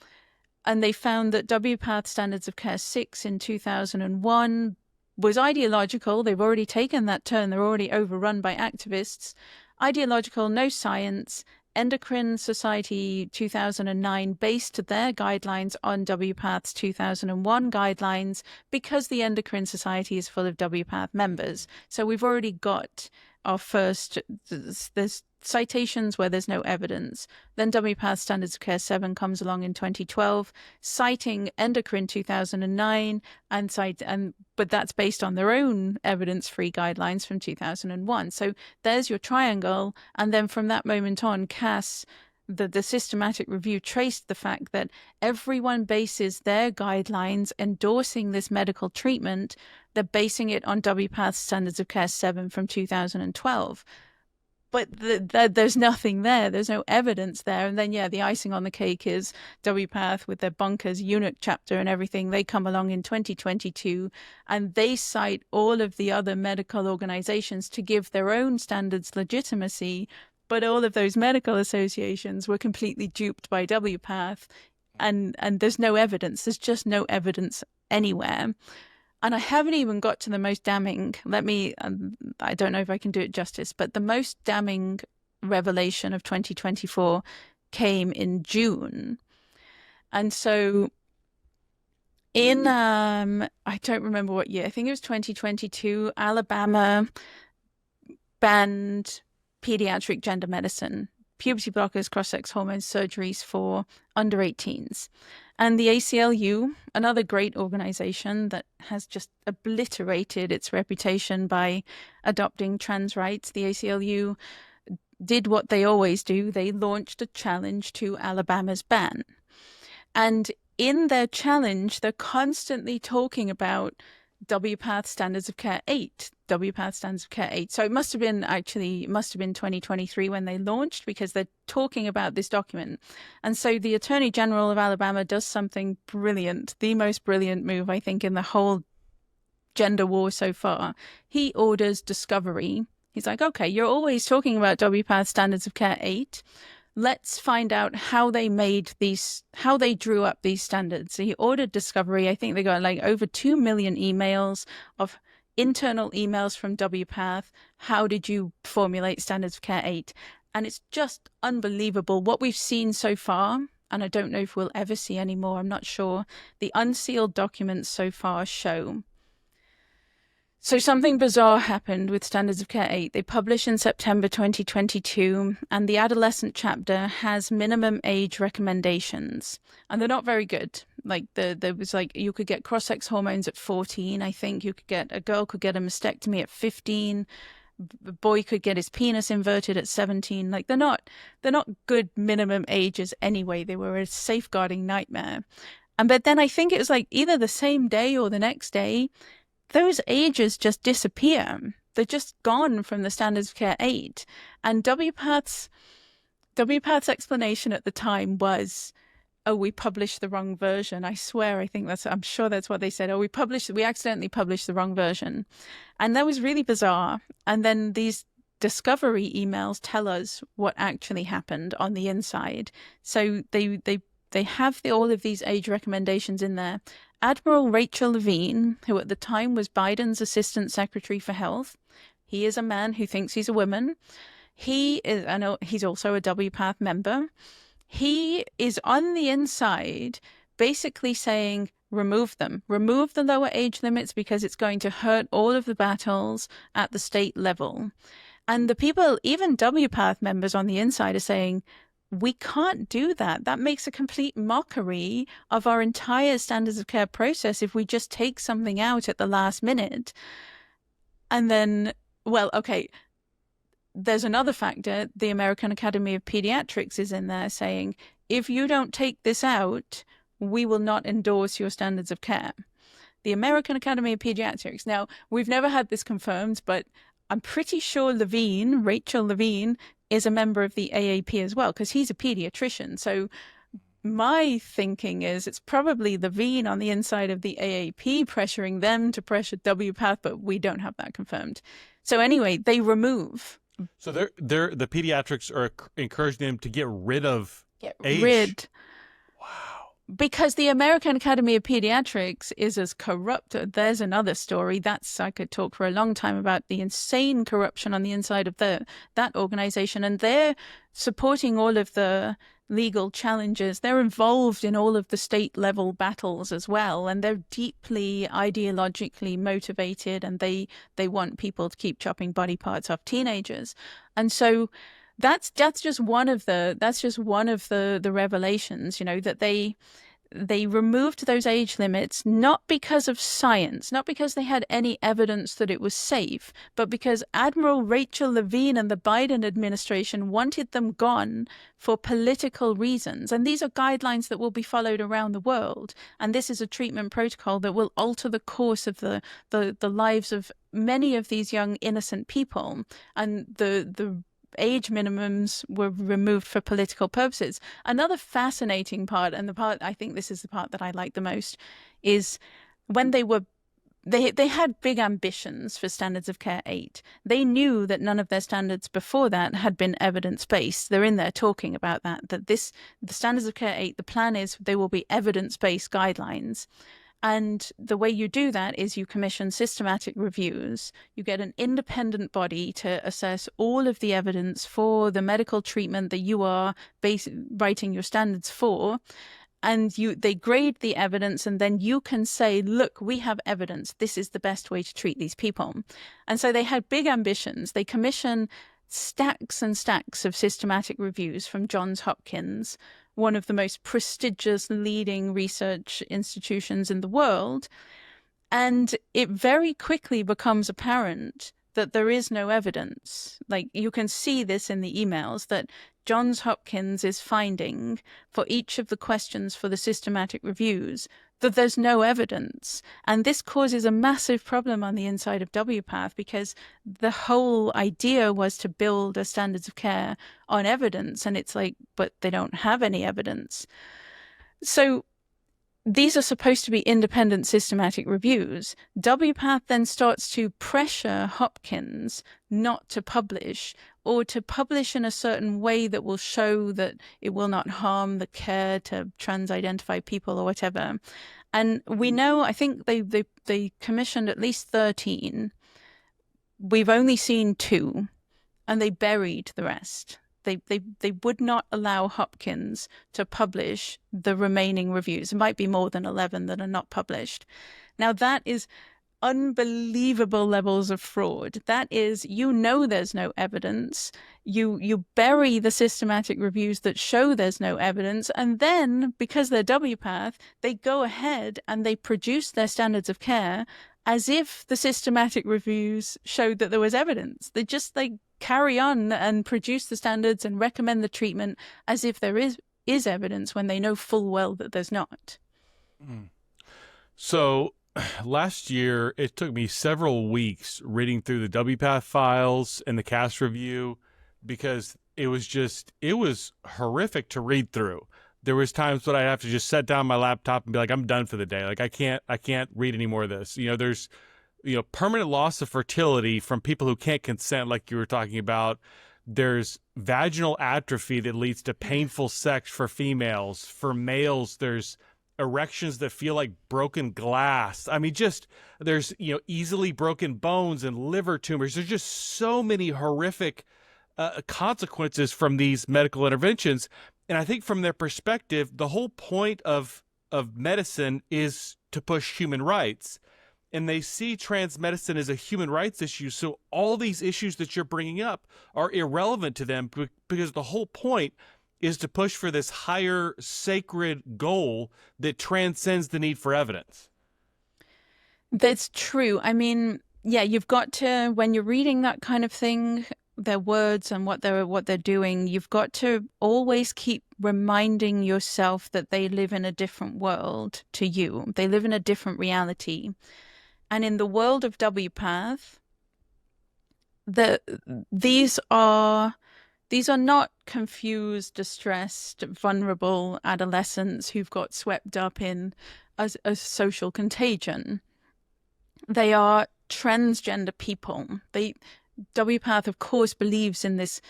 and they found that WPATH Standards of Care 6 in 2001 was ideological. They've already taken that turn. They're already overrun by activists. Ideological, no science. Endocrine Society 2009 based their guidelines on WPATH's 2001 guidelines, because the Endocrine Society is full of WPATH members. So we've already got our first, there's citations where there's no evidence. Then WPATH Standards of Care 7 comes along in 2012, citing Endocrine 2009, but that's based on their own evidence-free guidelines from 2001. So there's your triangle. And then from that moment on, Cass, the systematic review, traced the fact that everyone bases their guidelines endorsing this medical treatment. They're basing it on WPATH Standards of Care 7 from 2012. But there's nothing there. There's no evidence there. And then, yeah, the icing on the cake is WPATH with their bonkers eunuch chapter and everything. They come along in 2022, and they cite all of the other medical organizations to give their own standards legitimacy. But all of those medical associations were completely duped by WPATH. And there's no evidence. There's just no evidence anywhere. And I haven't even got to the most damning. I don't know if I can do it justice, but the most damning revelation of 2024 came in June. And so in, I don't remember what year, I think it was 2022, Alabama banned pediatric gender medicine, puberty blockers, cross-sex hormone surgeries for under 18s. And the ACLU, another great organization that has just obliterated its reputation by adopting trans rights, the ACLU did what they always do. They launched a challenge to Alabama's ban. And in their challenge, they're constantly talking about WPATH Standards of Care 8, WPATH Standards of Care 8. So it must have been 2023 when they launched, because they're talking about this document. And so the Attorney General of Alabama does something brilliant, the most brilliant move, I think, in the whole gender war so far. He orders discovery. He's like, okay, you're always talking about WPATH Standards of Care 8. Let's find out how they drew up these standards. So he ordered discovery. I think they got like over 2 million emails of internal emails from WPATH. How did you formulate Standards of Care 8? And it's just unbelievable what we've seen so far. And I don't know if we'll ever see any more. I'm not sure. The unsealed documents so far show. So something bizarre happened with Standards of Care 8. They publish in September 2022, and the adolescent chapter has minimum age recommendations, and they're not very good. Like there was like, you could get cross-sex hormones at 14. I think a girl could get a mastectomy at 15. A boy could get his penis inverted at 17. Like they're not good minimum ages anyway. They were a safeguarding nightmare. But then I think it was like either the same day or the next day, those ages just disappear. They're just gone from the Standards of Care 8. And WPATH's explanation at the time was, oh, we published the wrong version. I'm sure that's what they said. Oh, we accidentally published the wrong version. And that was really bizarre. And then these discovery emails tell us what actually happened on the inside. So they have all of these age recommendations in there. Admiral Rachel Levine, who at the time was Biden's Assistant Secretary for Health, he is a man who thinks he's a woman. He's also a WPATH member. He is on the inside basically saying, remove them. Remove the lower age limits because it's going to hurt all of the battles at the state level. And the people, even WPATH members on the inside, are saying, we can't do that. That makes a complete mockery of our entire Standards of Care process if we just take something out at the last minute. And then, well, okay, there's another factor. The American Academy of Pediatrics is in there saying, if you don't take this out, we will not endorse your Standards of Care. The American Academy of Pediatrics. Now, we've never had this confirmed, but I'm pretty sure Rachel Levine, is a member of the AAP as well, because he's a pediatrician. So my thinking is it's probably Levine on the inside of the AAP pressuring them to pressure WPATH, but we don't have that confirmed. So anyway, they remove. So the pediatrics are encouraging them to get rid of age. Wow. Because the American Academy of Pediatrics is as corrupt. There's another story. I could talk for a long time about the insane corruption on the inside of that organization. And they're supporting all of the legal challenges. They're involved in all of the state level battles as well. And they're deeply ideologically motivated, and they want people to keep chopping body parts off teenagers. And so that's just one of the revelations, that they removed those age limits, not because of science, not because they had any evidence that it was safe, but because Admiral Rachel Levine and the Biden administration wanted them gone for political reasons. And these are guidelines that will be followed around the world. And this is a treatment protocol that will alter the course of the lives of many of these young innocent people. And the age minimums were removed for political purposes. Another fascinating part, and I think this is the part that I like the most, is when they had big ambitions for Standards of Care 8. They knew that none of their standards before that had been evidence-based. They're in there talking about the Standards of Care 8, the plan is they will be evidence-based guidelines. And the way you do that is you commission systematic reviews. You get an independent body to assess all of the evidence for the medical treatment that you are writing your standards for. And they grade the evidence, and then you can say, look, we have evidence. This is the best way to treat these people. And so they had big ambitions. They commission stacks and stacks of systematic reviews from Johns Hopkins, one of the most prestigious leading research institutions in the world. And it very quickly becomes apparent that there is no evidence. Like, you can see this in the emails, that Johns Hopkins is finding for each of the questions for the systematic reviews that there's no evidence. And this causes a massive problem on the inside of WPATH, because the whole idea was to build a standards of care on evidence. And it's like, but they don't have any evidence. So these are supposed to be independent systematic reviews. WPATH then starts to pressure Hopkins not to publish, or to publish in a certain way that will show that it will not harm the care to trans-identified people or whatever. And we know, I think they commissioned at least 13. We've only seen 2, and they buried the rest. They would not allow Hopkins to publish the remaining reviews. It might be more than 11 that are not published. Now, that is unbelievable levels of fraud. That is, there's no evidence. You bury the systematic reviews that show there's no evidence, and then, because they're WPATH, they go ahead and they produce their standards of care as if the systematic reviews showed that there was evidence. They carry on and produce the standards and recommend the treatment as if there is evidence, when they know full well that there's not. So last year, it took me several weeks reading through the WPATH files and the CAS review, because it was horrific to read through. There was times when I have to just set down my laptop and be like, I'm done for the day. Like, I can't read any more of this. There's permanent loss of fertility from people who can't consent, like you were talking about. There's vaginal atrophy that leads to painful sex for females. For males, there's erections that feel like broken glass. I mean, there's, easily broken bones and liver tumors. There's just so many horrific consequences from these medical interventions. And I think from their perspective, the whole point of medicine is to push human rights. And they see trans medicine as a human rights issue. So all these issues that you're bringing up are irrelevant to them, because the whole point is to push for this higher sacred goal that transcends the need for evidence. That's true. I mean, yeah, you've got to, when you're reading that kind of thing, their words and what they're doing, you've got to always keep reminding yourself that they live in a different world to you. They live in a different reality. And in the world of WPATH, these are not confused, distressed, vulnerable adolescents who've got swept up in a social contagion. They are transgender people. WPATH, of course, believes in this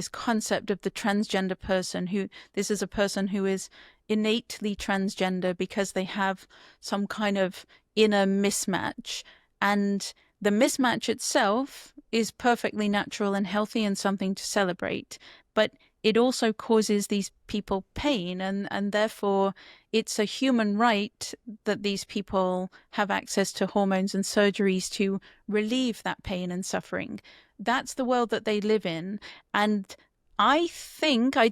concept of the transgender person. This is a person who is innately transgender because they have some kind of inner mismatch, and the mismatch itself is perfectly natural and healthy and something to celebrate, but it also causes these people pain, and therefore it's a human right that these people have access to hormones and surgeries to relieve that pain and suffering. That's the world that they live in. And I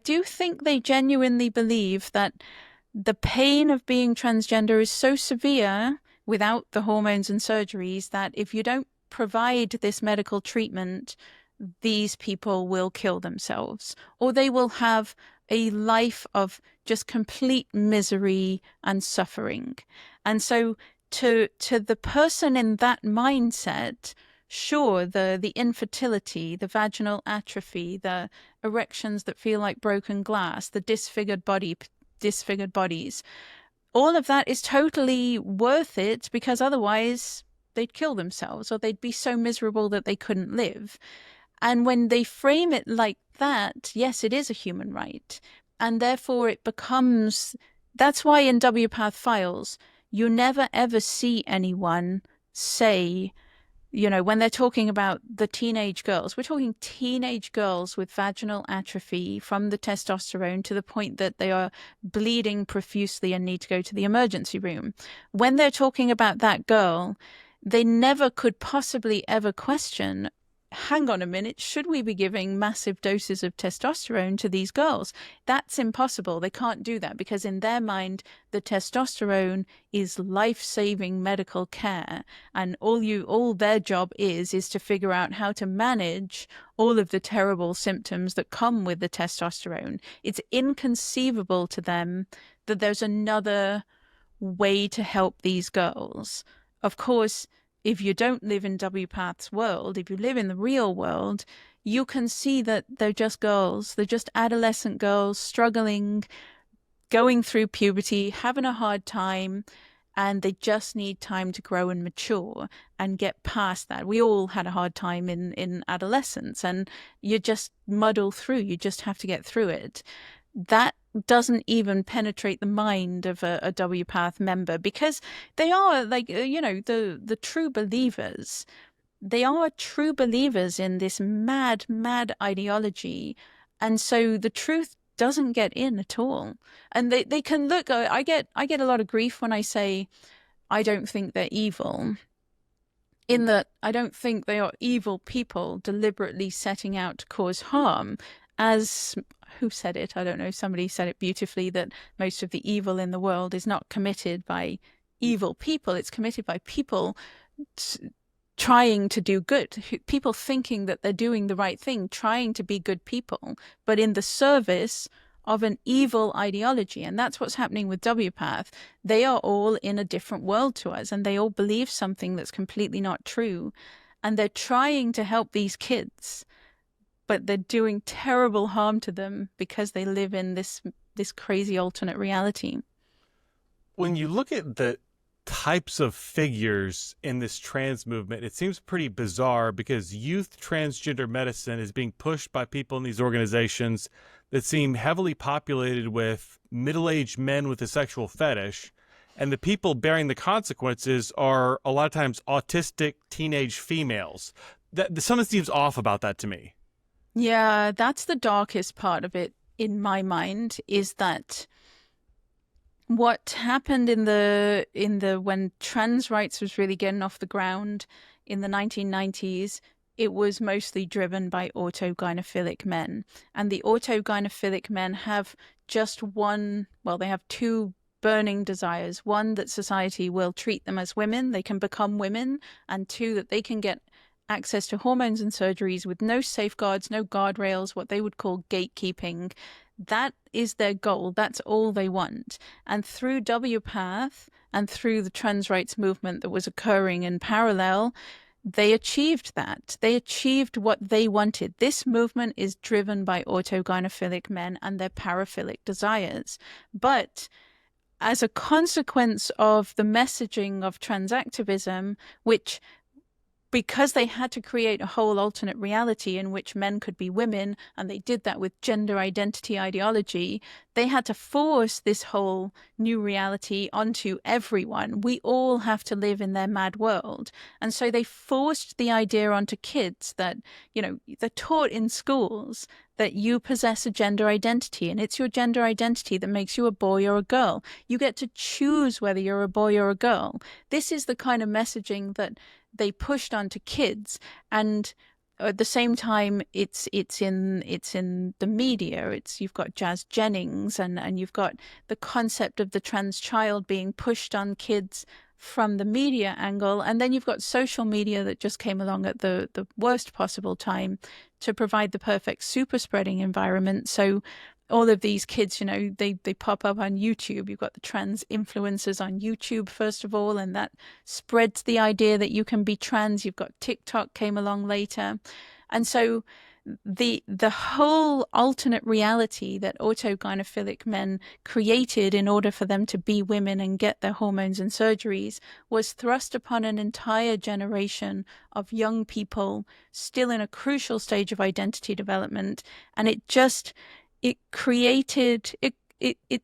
do think they genuinely believe that the pain of being transgender is so severe without the hormones and surgeries that if you don't provide this medical treatment, these people will kill themselves, or they will have a life of just complete misery and suffering. And so to the person in that mindset, sure, the infertility, the vaginal atrophy, the erections that feel like broken glass, the disfigured bodies, all of that is totally worth it, because otherwise they'd kill themselves, or they'd be so miserable that they couldn't live. And when they frame it like that, yes, it is a human right. And therefore it becomes, that's why in WPATH Files, you never ever see anyone say, when they're talking about the teenage girls, we're talking teenage girls with vaginal atrophy from the testosterone to the point that they are bleeding profusely and need to go to the emergency room. When they're talking about that girl, they never could possibly ever question, hang on a minute, should we be giving massive doses of testosterone to these girls? That's impossible. They can't do that because in their mind, the testosterone is life-saving medical care. And all their job is to figure out how to manage all of the terrible symptoms that come with the testosterone. It's inconceivable to them that there's another way to help these girls. Of course, if you don't live in WPATH's world, if you live in the real world, you can see that they're just girls. They're just adolescent girls struggling, going through puberty, having a hard time, and they just need time to grow and mature and get past that. We all had a hard time in adolescence, and you just muddle through. You just have to get through it. That doesn't even penetrate the mind of a WPATH member because they are the true believers. They are true believers in this mad ideology. And so the truth doesn't get in at all. And they can look, I get a lot of grief when I say, I don't think they're evil. In that I don't think they are evil people deliberately setting out to cause harm. As who said it? I don't know. Somebody said it beautifully that most of the evil in the world is not committed by evil people. It's committed by people trying to do good, people thinking that they're doing the right thing, trying to be good people, but in the service of an evil ideology. And that's what's happening with WPATH. They are all in a different world to us, and they all believe something that's completely not true. And they're trying to help these kids, but they're doing terrible harm to them because they live in this crazy alternate reality. When you look at the types of figures in this trans movement, it seems pretty bizarre because youth transgender medicine is being pushed by people in these organizations that seem heavily populated with middle-aged men with a sexual fetish, and the people bearing the consequences are a lot of times autistic teenage females. Something seems off about that to me. Yeah, that's the darkest part of it in my mind, is that what happened in the when trans rights was really getting off the ground in the 1990s, it was mostly driven by autogynephilic men. And the autogynephilic men have just they have two burning desires. One, that society will treat them as women, they can become women, and two, that they can get access to hormones and surgeries with no safeguards, no guardrails, what they would call gatekeeping. That is their goal. That's all they want. And through WPATH and through the trans rights movement that was occurring in parallel, they achieved that. They achieved what they wanted. This movement is driven by autogynephilic men and their paraphilic desires. But as a consequence of the messaging of trans activism, which, because they had to create a whole alternate reality in which men could be women, and they did that with gender identity ideology, they had to force this whole new reality onto everyone. We all have to live in their mad world. And so they forced the idea onto kids that, they're taught in schools that you possess a gender identity, and it's your gender identity that makes you a boy or a girl. You get to choose whether you're a boy or a girl. This is the kind of messaging that they pushed onto kids, and at the same time, it's in the media. You've got Jazz Jennings, and you've got the concept of the trans child being pushed on kids from the media angle, and then you've got social media that just came along at the worst possible time to provide the perfect super spreading environment. So all of these kids, they pop up on YouTube. You've got the trans influencers on YouTube, first of all, and that spreads the idea that you can be trans. You've got TikTok came along later. And so the whole alternate reality that autogynephilic men created in order for them to be women and get their hormones and surgeries was thrust upon an entire generation of young people still in a crucial stage of identity development. And it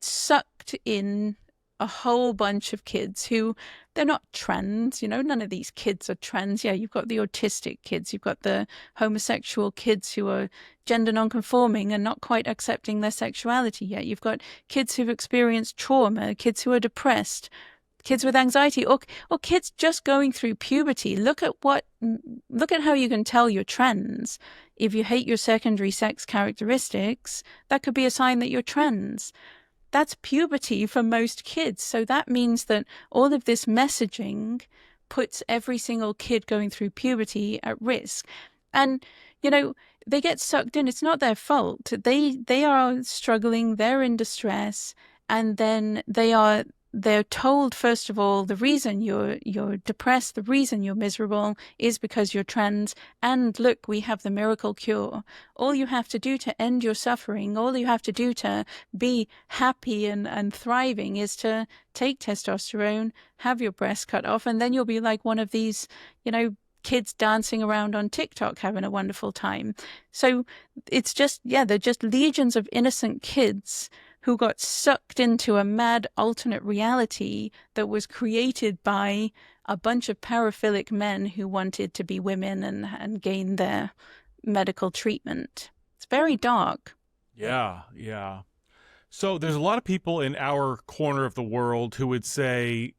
sucked in a whole bunch of kids who, they're not trans, none of these kids are trans. Yeah, you've got the autistic kids, you've got the homosexual kids who are gender non-conforming and not quite accepting their sexuality yet. You've got kids who've experienced trauma, kids who are depressed, kids with anxiety, or kids just going through puberty. Look at how you can tell you're trans. If you hate your secondary sex characteristics, that could be a sign that you're trans. That's puberty for most kids. So that means that all of this messaging puts every single kid going through puberty at risk. And, they get sucked in. It's not their fault. They are struggling, they're in distress, and then they're told, first of all, the reason you're depressed, the reason you're miserable is because you're trans. And look, we have the miracle cure. All you have to do to end your suffering, all you have to do to be happy and thriving is to take testosterone, have your breasts cut off, and then you'll be like one of these, kids dancing around on TikTok having a wonderful time. So it's just, they're just legions of innocent kids who got sucked into a mad alternate reality that was created by a bunch of paraphilic men who wanted to be women and gain their medical treatment. It's very dark. Yeah. So there's a lot of people in our corner of the world who would say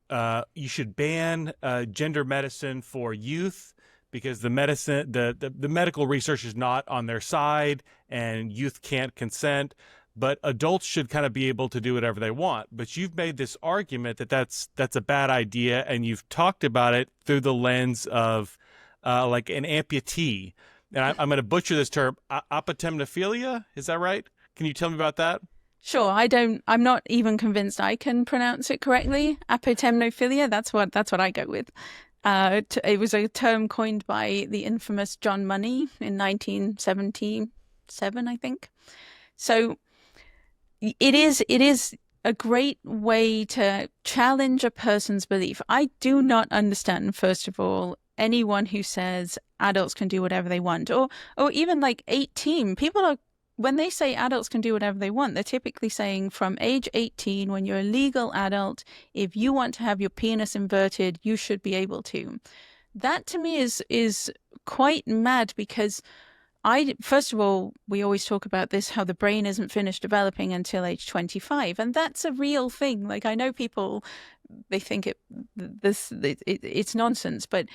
you should ban gender medicine for youth because the medical research is not on their side and youth can't consent. But adults should kind of be able to do whatever they want. But you've made this argument that that's a bad idea, and you've talked about it through the lens of like an amputee. And I'm going to butcher this term, apotemnophilia. Is that right? Can you tell me about that? Sure. I'm not even convinced I can pronounce it correctly. Apotemnophilia. That's what I go with. It was a term coined by the infamous John Money in 1977, I think. So it is a great way to challenge a person's belief. I do not understand, first of all, anyone who says adults can do whatever they want, or even like 18. When they say adults can do whatever they want, they're typically saying from age 18, when you're a legal adult, if you want to have your penis inverted, you should be able to. That to me is quite mad because first of all, we always talk about this, how the brain isn't finished developing until age 25. And that's a real thing. Like, I know people, they think it's nonsense, but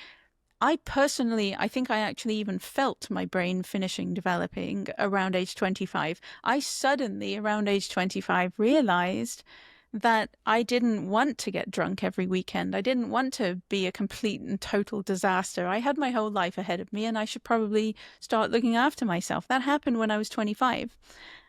I think I actually even felt my brain finishing developing around age 25. I suddenly, around age 25, realized that I didn't want to get drunk every weekend. I didn't want to be a complete and total disaster. I had my whole life ahead of me and I should probably start looking after myself. That happened when I was 25.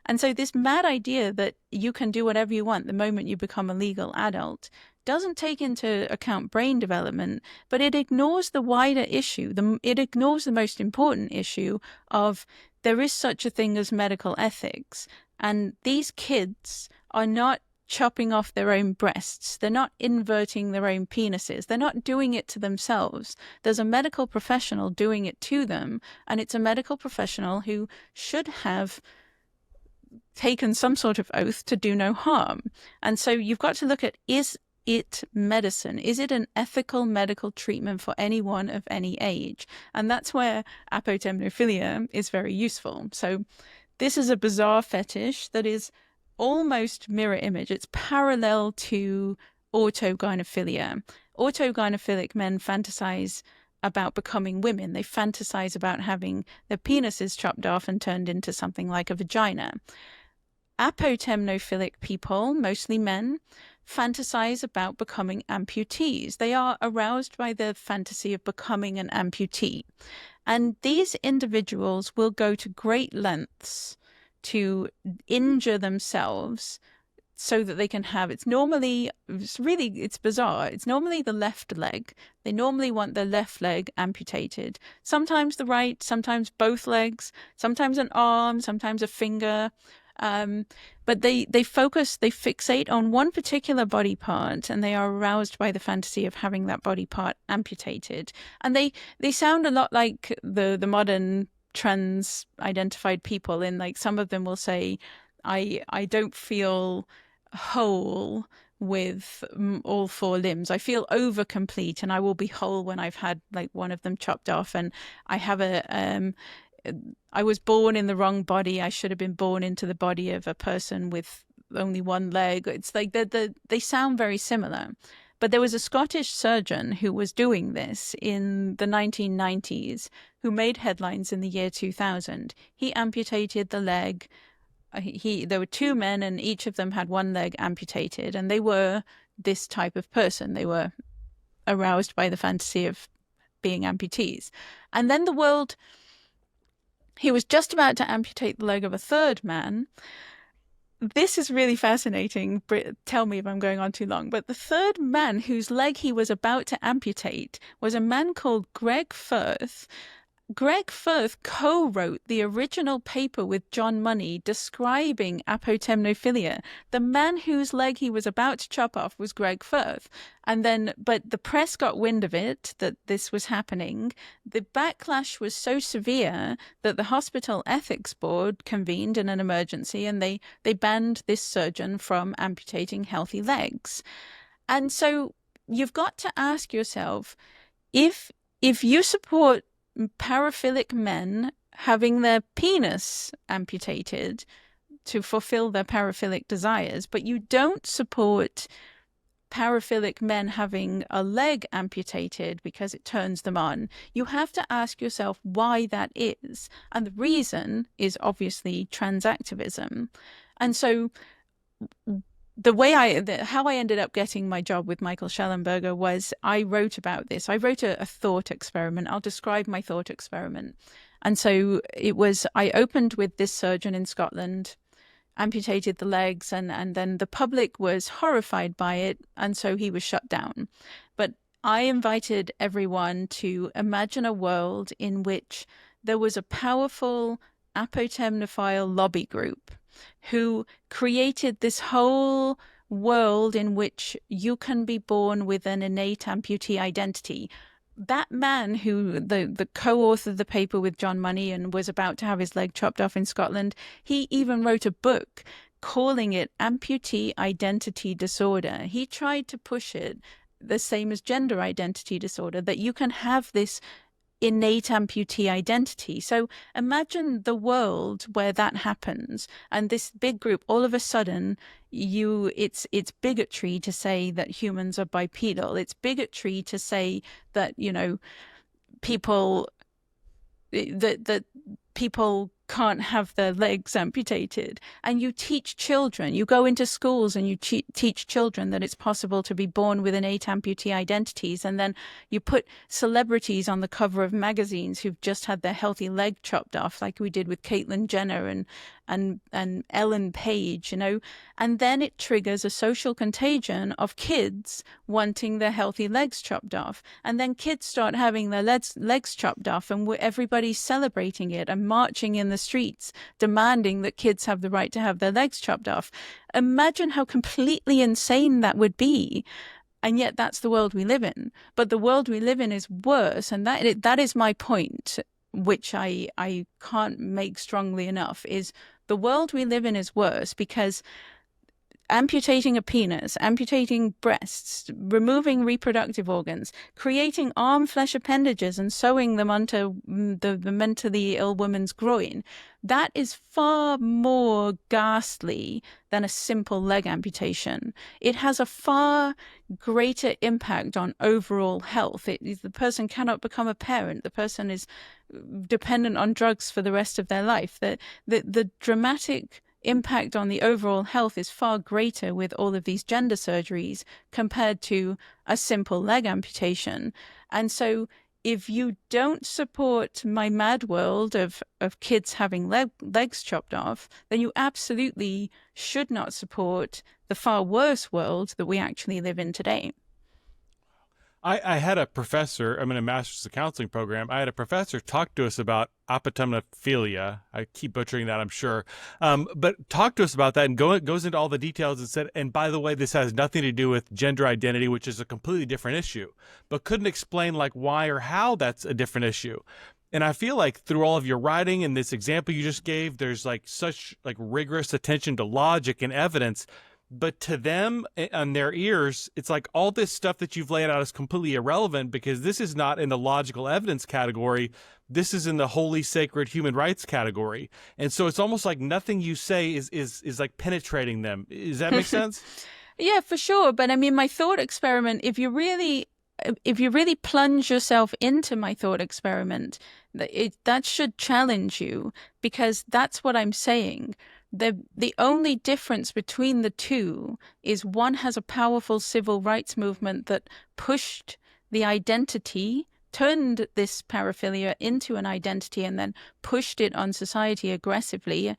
And so this mad idea that you can do whatever you want the moment you become a legal adult doesn't take into account brain development, but it ignores the wider issue. It ignores the most important issue of there is such a thing as medical ethics. And these kids are not chopping off their own breasts. They're not inverting their own penises. They're not doing it to themselves. There's a medical professional doing it to them, and it's a medical professional who should have taken some sort of oath to do no harm. And so you've got to look at, is it medicine? Is it an ethical medical treatment for anyone of any age? And that's where apotemnophilia is very useful. So this is a bizarre fetish that is almost mirror image. It's parallel to autogynephilia. Autogynephilic men fantasize about becoming women. They fantasize about having their penises chopped off and turned into something like a vagina. Apotemnophilic people, mostly men, fantasize about becoming amputees. They are aroused by the fantasy of becoming an amputee. And these individuals will go to great lengths to injure themselves so that they can have, it's bizarre. It's normally the left leg. They normally want their left leg amputated. Sometimes the right, sometimes both legs, sometimes an arm, sometimes a finger. But they fixate on one particular body part, and they are aroused by the fantasy of having that body part amputated. And they sound a lot like the modern trans identified people, in like some of them will say, I don't feel whole with all four limbs. I feel over complete, and I will be whole when I've had like one of them chopped off. And I have I was born in the wrong body. I should have been born into the body of a person with only one leg. It's like they sound very similar. But there was a Scottish surgeon who was doing this in the 1990s who made headlines in the year 2000. He amputated the leg. There were two men, and each of them had one leg amputated, and they were this type of person. They were aroused by the fantasy of being amputees. And then he was just about to amputate the leg of a third man. This is really fascinating. Tell me if I'm going on too long. But the third man whose leg he was about to amputate was a man called Greg Firth. Greg Firth co-wrote the original paper with John Money describing apotemnophilia. The man whose leg he was about to chop off was Greg Firth. But the press got wind of it, that this was happening. The backlash was so severe that the Hospital Ethics Board convened in an emergency, and they banned this surgeon from amputating healthy legs. And so you've got to ask yourself, if you support paraphilic men having their penis amputated to fulfill their paraphilic desires, but you don't support paraphilic men having a leg amputated because it turns them on, you have to ask yourself why that is. And the reason is obviously transactivism. And so how I ended up getting my job with Michael Schellenberger was I wrote about this. I wrote a thought experiment. I'll describe my thought experiment. And so I opened with this surgeon in Scotland, amputated the legs, and then the public was horrified by it, and so he was shut down. But I invited everyone to imagine a world in which there was a powerful apotemnophile lobby group who created this whole world in which you can be born with an innate amputee identity. That man who the co-authored the paper with John Money and was about to have his leg chopped off in Scotland, he even wrote a book calling it Amputee Identity Disorder. He tried to push it the same as gender identity disorder, that you can have this innate amputee identity. So imagine the world where that happens, and this big group, all of a sudden, it's bigotry to say that humans are bipedal. It's bigotry to say that, people can't have their legs amputated. And you teach children, you go into schools and you teach children that it's possible to be born with innate amputee identities. And then you put celebrities on the cover of magazines who've just had their healthy leg chopped off, like we did with Caitlyn Jenner and Ellen Page, and then it triggers a social contagion of kids wanting their healthy legs chopped off. And then kids start having their legs chopped off, and everybody's celebrating it and marching in the streets, demanding that kids have the right to have their legs chopped off. Imagine how completely insane that would be. And yet that's the world we live in. But the world we live in is worse. And that is my point, which I can't make strongly enough, is the world we live in is worse because amputating a penis, amputating breasts, removing reproductive organs, creating arm flesh appendages and sewing them onto the mentally ill woman's groin, that is far more ghastly than a simple leg amputation. It has a far greater impact on overall health. The person cannot become a parent. The person is dependent on drugs for the rest of their life. The dramatic impact on the overall health is far greater with all of these gender surgeries compared to a simple leg amputation. And so if you don't support my mad world of kids having legs chopped off, then you absolutely should not support the far worse world that we actually live in today. I had a professor, I'm in a master's of counseling program. I had a professor talk to us about apotemnophilia. I keep butchering that, I'm sure. But talk to us about that and goes into all the details and said, and by the way, this has nothing to do with gender identity, which is a completely different issue, but couldn't explain like why or how that's a different issue. And I feel like through all of your writing and this example you just gave, there's like such like rigorous attention to logic and evidence. But to them, on their ears, it's like all this stuff that you've laid out is completely irrelevant because this is not in the logical evidence category. This is in the holy, sacred human rights category. And so it's almost like nothing you say is like penetrating them. Does that make sense? Yeah, for sure. But I mean, my thought experiment, if you really plunge yourself into my thought experiment, that should challenge you, because that's what I'm saying. The only difference between the two is one has a powerful civil rights movement that pushed the identity, turned this paraphilia into an identity, and then pushed it on society aggressively,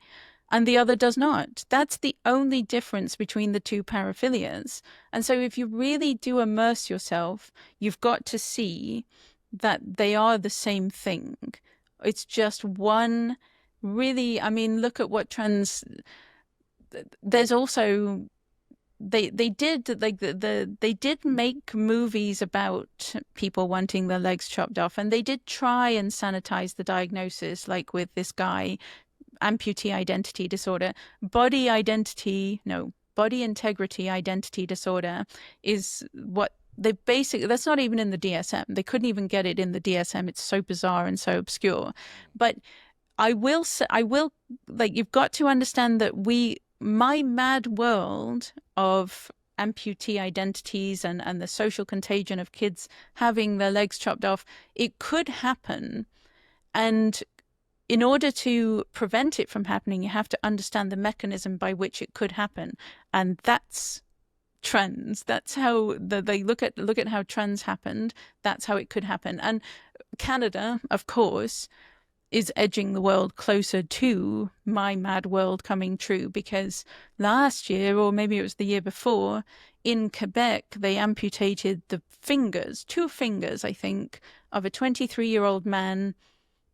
and the other does not. That's the only difference between the two paraphilias. And so if you really do immerse yourself, you've got to see that they are the same thing. It's just one really, I mean, look at what there's also, they did like they did make movies about people wanting their legs chopped off, and they did try and sanitize the diagnosis, like with this guy, amputee identity disorder. Body integrity identity disorder is what they basically, that's not even in the DSM. They couldn't even get it in the DSM. It's so bizarre and so obscure. But I will like, you've got to understand that my mad world of amputee identities and the social contagion of kids having their legs chopped off, it could happen. And in order to prevent it from happening, you have to understand the mechanism by which it could happen. And that's trans. That's how they look at how trans happened. That's how it could happen. And Canada, of course, is edging the world closer to my mad world coming true, because last year, or maybe it was the year before, in Quebec, they amputated the fingers, 2 fingers, I think, of a 23-year-old man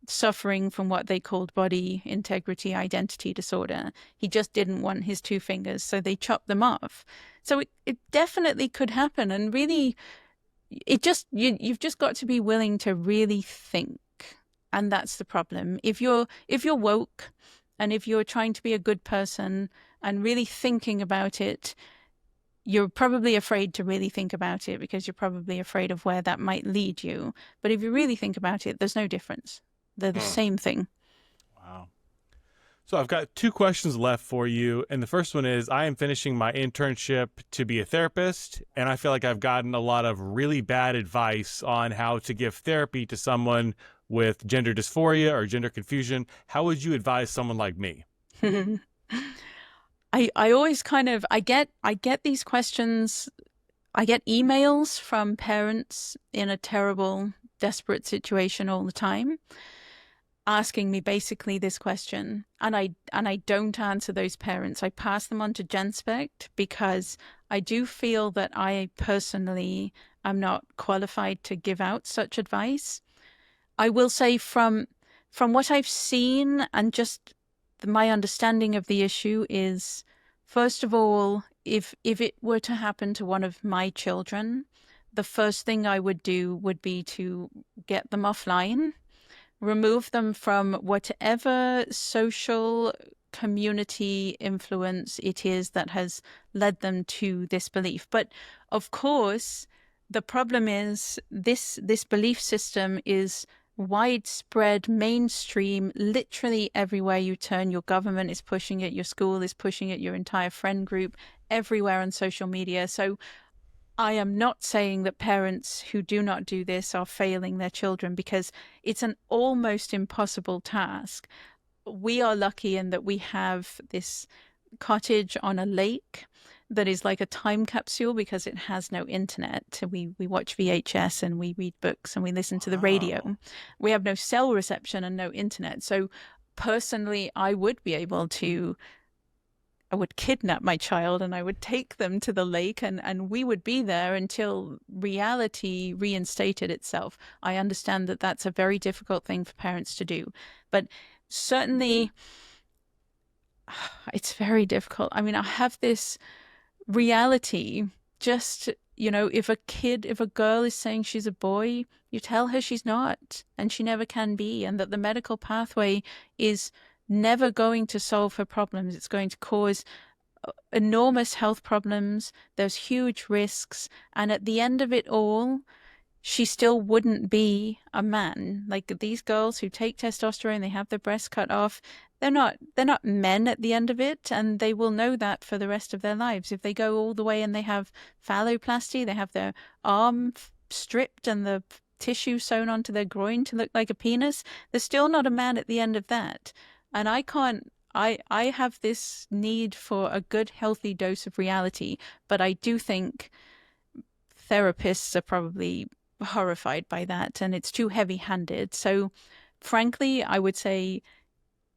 suffering from what they called body integrity identity disorder. He just didn't want his 2 fingers, so they chopped them off. So it definitely could happen. And really, you've just got to be willing to really think. And that's the problem. If you're woke, and if you're trying to be a good person and really thinking about it, you're probably afraid to really think about it, because you're probably afraid of where that might lead you. But if you really think about it, there's no difference. They're the same thing. Wow. So I've got 2 questions left for you. And the first one is, I am finishing my internship to be a therapist, and I feel like I've gotten a lot of really bad advice on how to give therapy to someone with gender dysphoria or gender confusion. How would you advise someone like me? I always I get these questions. I get emails from parents in a terrible, desperate situation all the time, asking me basically this question, and I don't answer those parents. I pass them on to GenSpect, because I do feel that I personally am not qualified to give out such advice. I will say, from what I've seen and just my understanding of the issue is, first of all, if it were to happen to one of my children, the first thing I would do would be to get them offline, remove them from whatever social community influence it is that has led them to this belief. But of course, the problem is this belief system is widespread, mainstream, literally everywhere you turn. Your government is pushing it, your school is pushing it, your entire friend group, everywhere on social media. So I am not saying that parents who do not do this are failing their children, because it's an almost impossible task. We are lucky in that we have this cottage on a lake that is like a time capsule, because it has no internet. We watch VHS and we read books and we listen to the radio. We have no cell reception and no internet. So personally, I would kidnap my child and I would take them to the lake, and we would be there until reality reinstated itself. I understand that that's a very difficult thing for parents to do, but certainly it's very difficult. I mean, I have this reality, just, if a girl is saying she's a boy, you tell her she's not, and she never can be, and that the medical pathway is never going to solve her problems. It's going to cause enormous health problems, there's huge risks, and at the end of it all, she still wouldn't be a man. Like these girls who take testosterone, they have their breasts cut off. They're not men at the end of it, and they will know that for the rest of their lives. If they go all the way and they have phalloplasty, they have their arm stripped and the tissue sewn onto their groin to look like a penis, they're still not a man at the end of that. And I have this need for a good, healthy dose of reality, but I do think therapists are probably horrified by that, and it's too heavy-handed. So frankly, I would say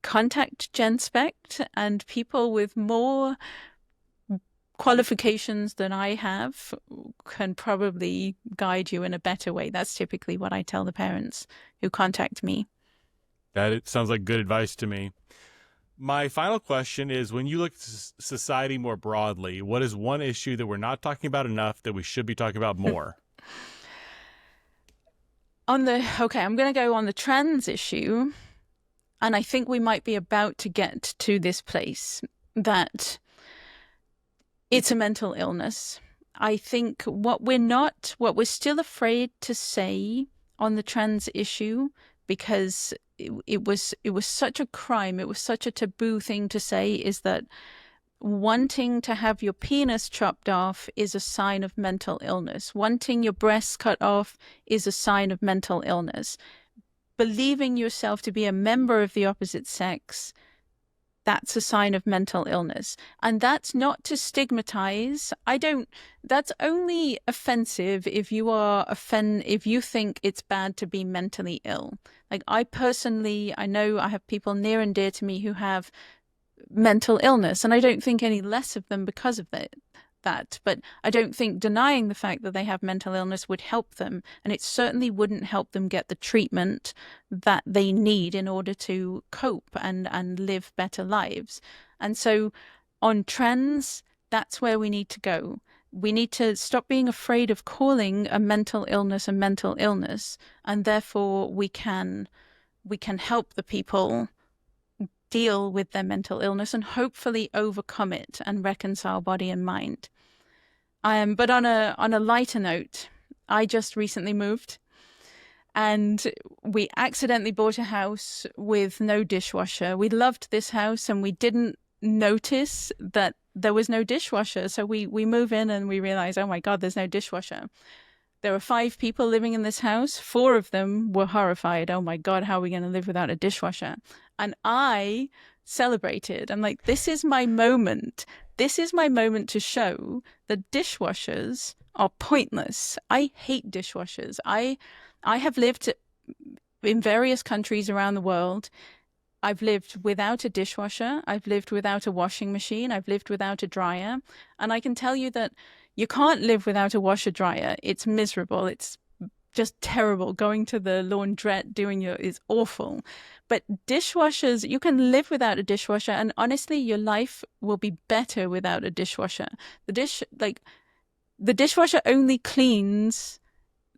contact GenSpect, and people with more qualifications than I have can probably guide you in a better way. That's typically what I tell the parents who contact me. It sounds like good advice to me. My final question is, when you look at society more broadly, what is one issue that we're not talking about enough that we should be talking about more? I'm going to go on the trans issue. And I think we might be about to get to this place that it's a mental illness. I think what we're still afraid to say on the trans issue, because it was such a crime, it was such a taboo thing to say, is that wanting to have your penis chopped off is a sign of mental illness. Wanting your breasts cut off is a sign of mental illness. Believing yourself to be a member of the opposite sex, that's a sign of mental illness. And that's not to stigmatize. That's only offensive if if you think it's bad to be mentally ill. Like I know I have people near and dear to me who have mental illness, and I don't think any less of them because of that. But I don't think denying the fact that they have mental illness would help them, and it certainly wouldn't help them get the treatment that they need in order to cope and live better lives. And so on trans, that's where we need to go. We need to stop being afraid of calling a mental illness, and therefore we can help the people deal with their mental illness and hopefully overcome it and reconcile body and mind. But on a lighter note, I just recently moved, and we accidentally bought a house with no dishwasher. We loved this house, and we didn't notice that there was no dishwasher. So we move in and we realize, oh my God, there's no dishwasher. There were 5 people living in this house. 4 of them were horrified. Oh my God, how are we going to live without a dishwasher? And I celebrated. I'm like, this is my moment. This is my moment to show that dishwashers are pointless. I hate dishwashers. I have lived in various countries around the world. I've lived without a dishwasher. I've lived without a washing machine. I've lived without a dryer. And I can tell you that you can't live without a washer dryer. It's miserable. It's just terrible. Going to the laundrette is awful. But dishwashers, you can live without a dishwasher, and honestly, your life will be better without a dishwasher. The dishwasher only cleans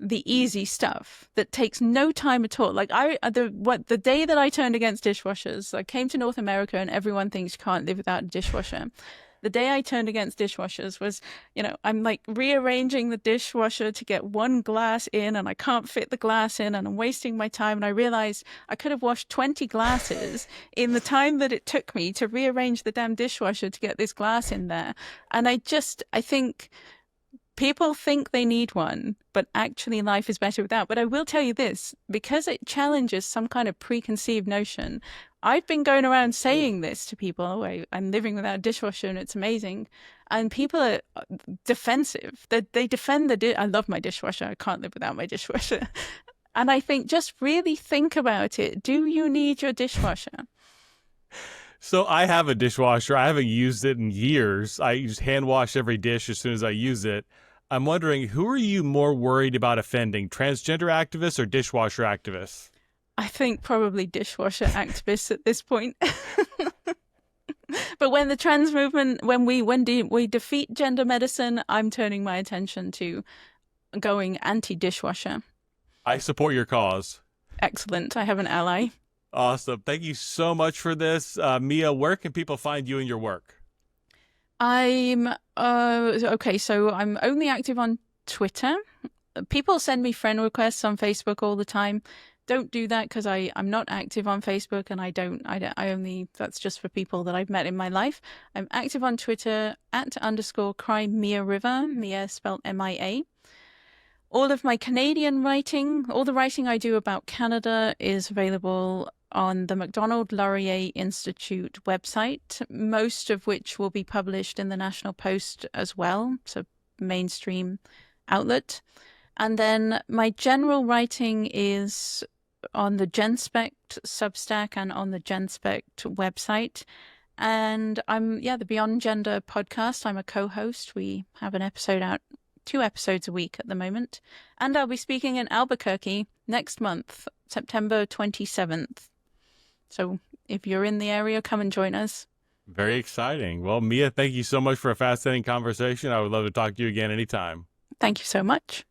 the easy stuff that takes no time at all. Like the day that I turned against dishwashers, I came to North America and everyone thinks you can't live without a dishwasher. The day I turned against dishwashers was, I'm like rearranging the dishwasher to get one glass in, and I can't fit the glass in, and I'm wasting my time. And I realized I could have washed 20 glasses in the time that it took me to rearrange the damn dishwasher to get this glass in there. And I think people think they need one, but actually life is better without. But I will tell you this, because it challenges some kind of preconceived notion. I've been going around saying this to people, I'm living without a dishwasher and it's amazing. And people are defensive. They defend I love my dishwasher. I can't live without my dishwasher. And I think, just really think about it. Do you need your dishwasher? So I have a dishwasher. I haven't used it in years. I just hand wash every dish as soon as I use it. I'm wondering, who are you more worried about offending, transgender activists or dishwasher activists? I think probably dishwasher activists at this point. But when the trans movement, when we defeat gender medicine, I'm turning my attention to going anti-dishwasher. I support your cause. Excellent. I have an ally. Awesome. Thank you so much for this. Mia, where can people find you and your work? I'm okay, so I'm only active on Twitter. People send me friend requests on Facebook all the time. Don't do that because I'm not active on Facebook, and I only, that's just for people that I've met in my life. I'm active on Twitter @_Crimea River, Mia spelled MIA. All of my Canadian writing, all the writing I do about Canada is available on the MacDonald-Laurier Institute website, most of which will be published in the National Post as well, so mainstream outlet. And then my general writing is on the GenSpect Substack and on the GenSpect website. And I'm, the Beyond Gender podcast. I'm a co-host. We have an episode out, 2 episodes a week at the moment. And I'll be speaking in Albuquerque next month, September 27th. So if you're in the area, come and join us. Very exciting. Well, Mia, thank you so much for a fascinating conversation. I would love to talk to you again anytime. Thank you so much.